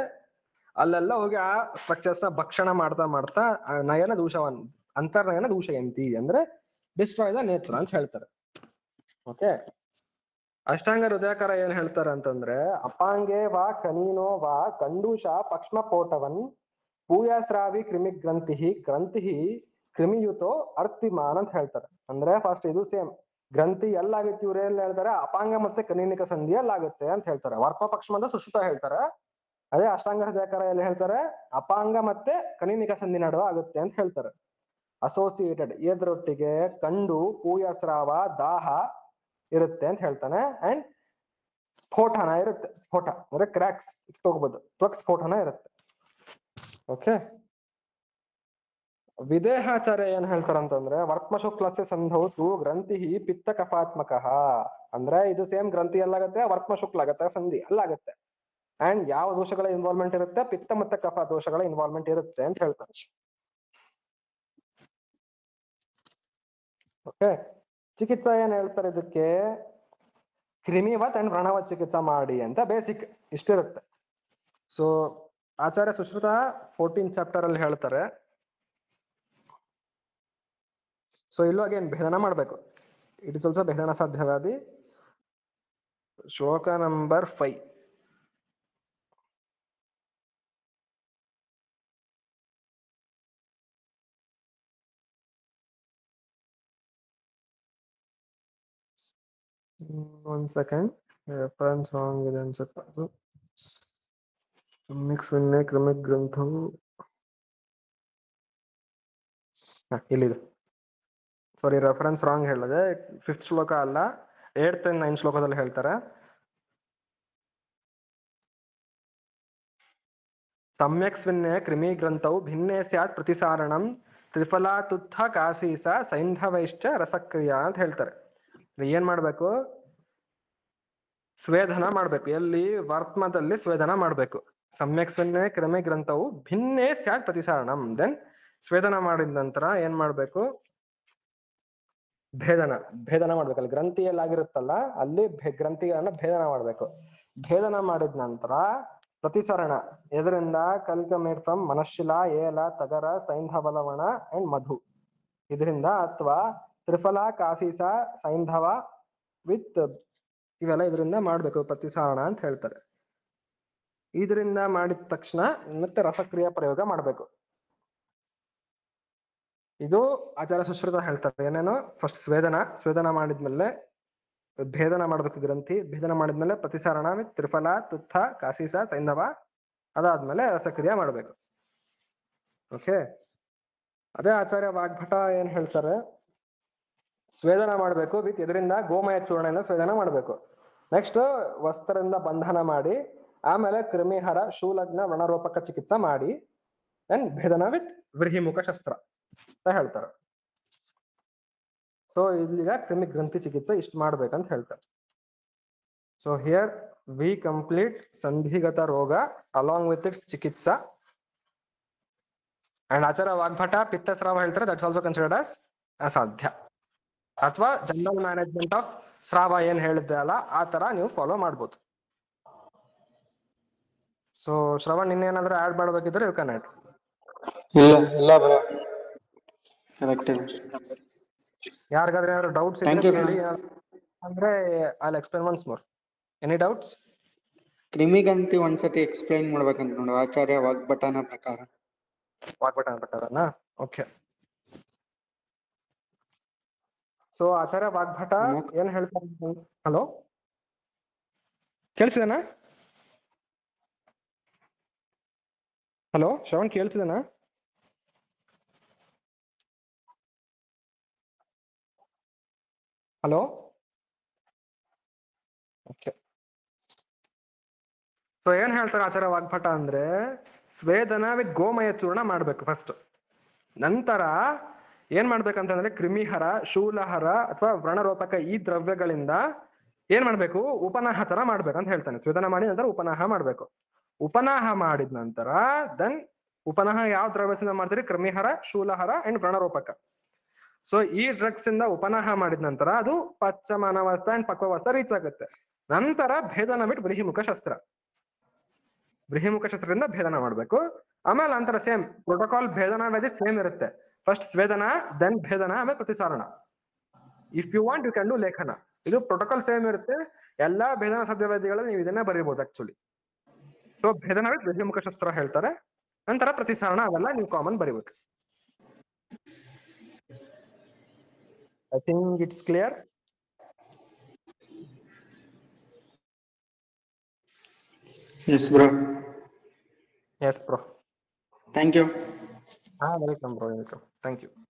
ಅಲ್ಲೆಲ್ಲ ಹೋಗಿ ಆ ಸ್ಟ್ರಕ್ಚರ್ಸ್ ನ ಭಕ್ಷಣ ಮಾಡ್ತಾ ಮಾಡ್ತಾ ನಯನ ದೂಷವನ್ ಅಂತರ್ನಯನ ದೂಷಯಂತಿ ಅಂದ್ರೆ ಡಿಸ್ಟ್ರಾಯ್ ದ ನೇತ್ರ ಅಂತ ಹೇಳ್ತಾರೆ. ಓಕೆ, ಅಷ್ಟಾಂಗ ಹೃದಯಕಾರ ಏನ್ ಹೇಳ್ತಾರೆ ಅಂತಂದ್ರೆ ಅಪಾಂಗೆ ವಾ ಕನೀನೋ ವಾ ಕಂಡೂಷ ಪಕ್ಷ್ಮಪೋಟವನ್ ಪೂಯಾಸ್ರಾವಿ ಕ್ರಿಮಿ ಗ್ರಂಥಿ ಕ್ರಿಮಿಯುತೋ ಅರ್ತಿಮಾನ್ ಅಂತ ಹೇಳ್ತಾರೆ. ಅಂದ್ರೆ ಫಸ್ಟ್ ಇದು ಸೇಮ್ ಗ್ರಂಥಿ ಎಲ್ಲಾಗುತ್ತೆ, ಇವ್ರು ಏನ್ ಹೇಳ್ತಾರೆ ಅಪಾಂಗ ಮತ್ತೆ ಕನೀನಿಕ ಸಂಧಿ ಎಲ್ಲಾಗುತ್ತೆ ಅಂತ ಹೇಳ್ತಾರೆ. ವರ್ಪ ಪಕ್ಷಮದ ಸುಶ್ರುತ ಹೇಳ್ತಾರೆ. ಅದೇ ಅಷ್ಟಾಂಗ ಹೃದಯಕಾರ ಎಲ್ಲಿ ಹೇಳ್ತಾರೆ ಅಪಾಂಗ ಮತ್ತೆ ಕನೀನಿಕ ಸಂಧಿ ನಡುವೆ ಆಗುತ್ತೆ ಅಂತ ಹೇಳ್ತಾರೆ. ಅಸೋಸಿಯೇಟೆಡ್ ಎದ್ರೊಟ್ಟಿಗೆ ಕಂಡು ಪೂಯಸ್ರಾವ ದಾಹ ಇರುತ್ತೆ ಅಂತ ಹೇಳ್ತಾನೆ. ಅಂಡ್ ಸ್ಫೋಟನ ಇರುತ್ತೆ, ಸ್ಫೋಟ ಅಂದ್ರೆ ಕ್ರ್ಯಾಕ್ಸ್ ತಗೋಬಹುದು, ತ್ವಕ್ ಸ್ಫೋಟನ ಇರುತ್ತೆ. ಓಕೆ, ವಿದೇಹಾಚಾರ್ಯ ಏನ್ ಹೇಳ್ತಾರಂತಂದ್ರೆ ವರ್ತ್ಮ ಶುಕ್ಲಸ್ಯ ಸಂಧೌತು ಗ್ರಂಥಿ ಪಿತ್ತ ಕಫಾತ್ಮಕ. ಅಂದ್ರೆ ಇದು ಸೇಮ್ ಗ್ರಂಥಿ ಎಲ್ಲಾಗತ್ತೆ, ವರ್ತ್ಮ ಶುಕ್ಲ ಆಗತ್ತೆ, ಸಂಧಿ ಅಲ್ಲಾಗತ್ತೆ. ಅಂಡ್ ಯಾವ ದೋಷಗಳ ಇನ್ವಾಲ್ವ್ಮೆಂಟ್ ಇರುತ್ತೆ, ಪಿತ್ತ ಮತ್ತೆ ಕಫ ದೋಷಗಳ ಇನ್ವಾಲ್ವ್ಮೆಂಟ್ ಇರುತ್ತೆ ಅಂತ ಹೇಳ್ತಾರೆ. ಓಕೆ, ಚಿಕಿತ್ಸಾ ಏನ್ ಹೇಳ್ತಾರೆ ಇದಕ್ಕೆ ಕ್ರಿಮಿವತ್ ಅಂಡ್ ವ್ರಣವತ್ ಚಿಕಿತ್ಸಾ ಮಾಡಿ ಅಂತ ಬೇಸಿಕ್ ಇಷ್ಟಿರುತ್ತೆ. ಸೊ ಆಚಾರ್ಯ ಸುಶ್ರುತ 14 ಚಾಪ್ಟರ್ ಅಲ್ಲಿ ಹೇಳ್ತಾರೆ. ಸೊ ಇಲ್ಲೂ ಅಗೇನ್ ಭೇದನ ಮಾಡ್ಬೇಕು. ಇಟ್ ಇಸ್ ಆಲ್ಸೋ ಭೇದನ ಸಾಧ್ಯವಾದಿ. ಶ್ಲೋಕ number 5. One second, reference wrong ಇದೆ ಅನ್ಸುತ್ತೆ. ಅದು ಮಿಕ್ಸ್ ವಿನ್ನೆ ಕ್ರಮಿಕ್ ಗ್ರಂಥವು ಇಲ್ಲಿದೆ. ಸಾರಿ, ರೆಫರೆನ್ಸ್ ರಾಂಗ್ ಹೇಳಿದೆ. 5th ಶ್ಲೋಕ ಅಲ್ಲ, 8th and 9th ಶ್ಲೋಕದಲ್ಲಿ ಹೇಳ್ತಾರೆ. ಸಮ್ಯಕ್ ಸ್ವಿನ್ನೆ ಕ್ರಿಮಿ ಗ್ರಂಥವು ಭಿನ್ನೇ ಸ್ಯಾತ್ ಪ್ರತಿಸಾರಣಂ ತ್ರಿಫಲಾತುತ್ಥ ಕಾಸೀಸ ಸೈಂಧವೈಶ್ಚ ರಸಕ್ರಿಯಾ ಅಂತ ಹೇಳ್ತಾರೆ. ಏನ್ ಮಾಡ್ಬೇಕು, ಸ್ವೇದನ ಮಾಡ್ಬೇಕು. ಎಲ್ಲಿ ವರ್ತ್ಮದಲ್ಲಿ ಸ್ವೇದನ ಮಾಡ್ಬೇಕು. ಸಮ್ಯಕ್ ಸ್ವಿನ್ನೆ ಕ್ರಿಮಿ ಗ್ರಂಥವು ಭಿನ್ನೇ ಸ್ಯಾತ್ ಪ್ರತಿಸಾರಣಂ. ದೆನ್ ಸ್ವೇದನ ಮಾಡಿದ ನಂತರ ಏನ್ ಮಾಡ್ಬೇಕು, ಭೇದನ ಮಾಡ್ಬೇಕು. ಅಲ್ಲಿ ಗ್ರಂಥಿಯಲ್ಲಾಗಿರುತ್ತಲ್ಲ ಅಲ್ಲಿ ಗ್ರಂಥಿಗಳನ್ನ ಭೇದನ ಮಾಡ್ಬೇಕು. ಭೇದನ ಮಾಡಿದ ನಂತರ ಪ್ರತಿಸರಣ ಎದರಿಂದ ಕಲ್ಕ ಮೇಡ್ ಫ್ರಮ್ ಮನಶಿಲ ಏಲ ತಗರ ಸೈಂಧವ ಲವಣ ಅಂಡ್ ಮಧು ಇದರಿಂದ, ಅಥವಾ ತ್ರಿಫಲ ಕಾಸೀಸ ಸೈಂಧವ ವಿತ್ ಇವೆಲ್ಲ ಇದರಿಂದ ಮಾಡ್ಬೇಕು ಪ್ರತಿಸಾರಣ ಅಂತ ಹೇಳ್ತಾರೆ. ಇದರಿಂದ ಮಾಡಿದ ತಕ್ಷಣ ಮತ್ತೆ ರಸಕ್ರಿಯಾ ಪ್ರಯೋಗ ಮಾಡ್ಬೇಕು. ಇದು ಆಚಾರ್ಯ ಸುಶ್ರುತ ಹೇಳ್ತಾರೆ. ಏನೇನು, ಫಸ್ಟ್ ಸ್ವೇದನ ಮಾಡಿದ್ಮೇಲೆ ಭೇದನ ಮಾಡ್ಬೇಕು ಗ್ರಂಥಿ, ಭೇದನ ಮಾಡಿದ್ಮೇಲೆ ಪ್ರತಿಸಾರಣ ವಿತ್ ತ್ರಿಫಲ ತುತ್ಥ ಕಾಸೀಸ ಸೈಂಧವ, ಅದಾದ್ಮೇಲೆ ರಸಕ್ರಿಯೆ ಮಾಡ್ಬೇಕು. ಓಕೆ, ಅದೇ ಆಚಾರ್ಯ ವಾಗ್ಭಟ ಏನ್ ಹೇಳ್ತಾರೆ, ಸ್ವೇದನ ಮಾಡ್ಬೇಕು ವಿತ್ ಇದರಿಂದ ಗೋಮಯ ಚೂರ್ಣೆಯಿಂದ ಸ್ವೇದನ ಮಾಡ್ಬೇಕು. ನೆಕ್ಸ್ಟ್ ವಸ್ತ್ರದಿಂದ ಬಂಧನ ಮಾಡಿ, ಆಮೇಲೆ ಕ್ರಿಮಿಹರ ಶೂಲಗ್ನ ವ್ರಣರೋಪಕ ಚಿಕಿತ್ಸಾ ಮಾಡಿ, ಅಂಡ್ ಭೇದನ ವಿತ್ ವ್ರೀಹಿಮುಖ ಶಸ್ತ್ರ ಅಂತ ಹೇಳ್ತಾರೆ. ಸೊ ಇಲ್ಲಿಗ ಕ್ರಿಮಿ ಗ್ರಂಥಿ ಚಿಕಿತ್ಸೆ ಇಷ್ಟು ಮಾಡ್ಬೇಕಂತ ಹೇಳ್ತಾರೆ. ಸೊ ಹಿಯರ್ ವಿ ಕಂಪ್ಲೀಟ್ ಸಂಧಿಗತ ರೋಗ ಅಲಾಂಗ್ ವಿತ್ ಇಟ್ಸ್ ಚಿಕಿತ್ಸಾ. ಅಂಡ್ ಆಚಾರ್ಯ ವಾಗ್ಭಟ ಪಿತ್ತಸ್ರಾವ ಹೇಳ್ತಾರೆ, ದಟ್ಸ್ ಆಲ್ಸೋ ಕನ್ಸಿಡರ್ಡ್ ಆಸ್ ಅಸಾಧ್ಯ. ಅಥವಾ ಜನರಲ್ ಮ್ಯಾನೇಜ್ಮೆಂಟ್ ಆಫ್ ಸ್ರಾವ ಏನ್ ಹೇಳಿದ್ದೆ ಅಲ್ಲ, ಆ ತರ ನೀವು ಫಾಲೋ ಮಾಡ್ಬೋದು. ಸೊ ಶ್ರವಣ್, ಇನ್ನೇನಾದ್ರೂ ಆಡ್ ಮಾಡ್ಬೇಕಿದ್ರೆ ಯು ಕ್ಯಾನ್ ಆಡ್. ಇಲ್ಲ ಬ್ರೋ, ಕರೆಕ್ಟ್ ಇದೆ. ಯಾರಿಗಾದ್ರೆ ಏನಾದ್ರು ಡೌಟ್ಸ್ ಇದ್ರೆ ಕೇಳಿ. ಅಂದ್ರೆ I will explain once more. Any doubts? ಕ್ರಿಮಿಗಂತಿ ಒಂದ್ಸತಿ ಎಕ್ಸ್ಪ್ಲೈನ್ ಮಾಡ್ಬೇಕಂತ ನೋಡು ಆಚಾರ್ಯ ವಾಗ್ಭಟನ ಪ್ರಕಾರ. ವಾಗ್ಭಟನ ಪ್ರಕಾರನಾ? ಓಕೆ. ಸೊ ಆಚಾರ್ಯ ವಾಗ್ಭಟ ಏನ್ ಹೇಳ್ತಾರೆ? ಹಲೋ, ಕೇಳಿಸಿದನಾ? ಹಲೋ ಶ್ರವಣ್, ಕೇಳ್ತಿದನಾ? Hello, okay. ಸೊ ಏನ್ ಹೇಳ್ತಾರೆ ಆಚಾರ್ಯ ವಾಗ್ಭಟ ಅಂದ್ರೆ, ಸ್ವೇದನ ವಿತ್ ಗೋಮಯ ಚೂರ್ಣ ಮಾಡ್ಬೇಕು ಫಸ್ಟ್. ನಂತರ ಏನ್ ಮಾಡ್ಬೇಕಂತಂದ್ರೆ ಕ್ರಿಮಿಹರ, ಶೂಲಹರ ಅಥವಾ ವ್ರಣರೋಪಕ ಈ ದ್ರವ್ಯಗಳಿಂದ ಏನ್ ಮಾಡ್ಬೇಕು, ಉಪನಾಹ ತರ ಮಾಡ್ಬೇಕಂತ ಹೇಳ್ತಾನೆ. ಸ್ವೇದನ ಮಾಡಿ ನಂತರ ಉಪನಾಹ ಮಾಡ್ಬೇಕು. ಉಪನಾಹ ಮಾಡಿದ ನಂತರ ದೆನ್ ಉಪನಾಹ ಯಾವ ದ್ರವ್ಯದಿಂದ ಮಾಡ್ತೀರಿ, ಕ್ರಿಮಿಹರ, ಶೂಲಹರ ಅಂಡ್ ವ್ರಣರೋಪಕ. ಸೊ ಈ ಡ್ರಗ್ಸ್ ಇಂದ ಉಪನಾಹ ಮಾಡಿದ ನಂತರ ಅದು ಪಚ್ಚಮಾನವಸ್ಥೆ ಅಂಡ್ ಪಕ್ವಾವಸ್ಥೆ ರೀಚ್ ಆಗುತ್ತೆ. ನಂತರ ಭೇದನ ಬಿಟ್ಟು ವ್ರೀಹಿಮುಖ ಶಸ್ತ್ರ, ವ್ರೀಹಿಮುಖ ಶಸ್ತ್ರದಿಂದ ಭೇದನ ಮಾಡ್ಬೇಕು. ಆಮೇಲೆ ನಂತರ ಸೇಮ್ ಪ್ರೋಟೋಕಾಲ್ ಭೇದನ ವೇದಿ ಸೇಮ್ ಇರುತ್ತೆ. ಫಸ್ಟ್ ಸ್ವೇದನ, ದೆನ್ ಭೇದನ, ಆಮೇಲೆ ಪ್ರತಿಸಾರಣ. If you want you can do ಲೇಖನ. ಇದು ಪ್ರೋಟೋಕಾಲ್ ಸೇಮ್ ಇರುತ್ತೆ. ಎಲ್ಲಾ ಭೇದನ ಸಾಧ್ಯವಾದಿಗಳಲ್ಲಿ ನೀವು ಇದನ್ನ ಬರೀಬಹುದು ಆಕ್ಚುಲಿ. ಸೊ ಭೇದನ ದ್ವಿಮುಖ ಶಸ್ತ್ರ ಹೇಳ್ತಾರೆ. ನಂತರ ಪ್ರತಿಸರಣ ಅವೆಲ್ಲ ನೀವು ಕಾಮನ್ ಬರೀಬೇಕು. I think it's clear. Yes bro. Yes, bro. Thank you. Welcome, bro. Welcome. Thank you.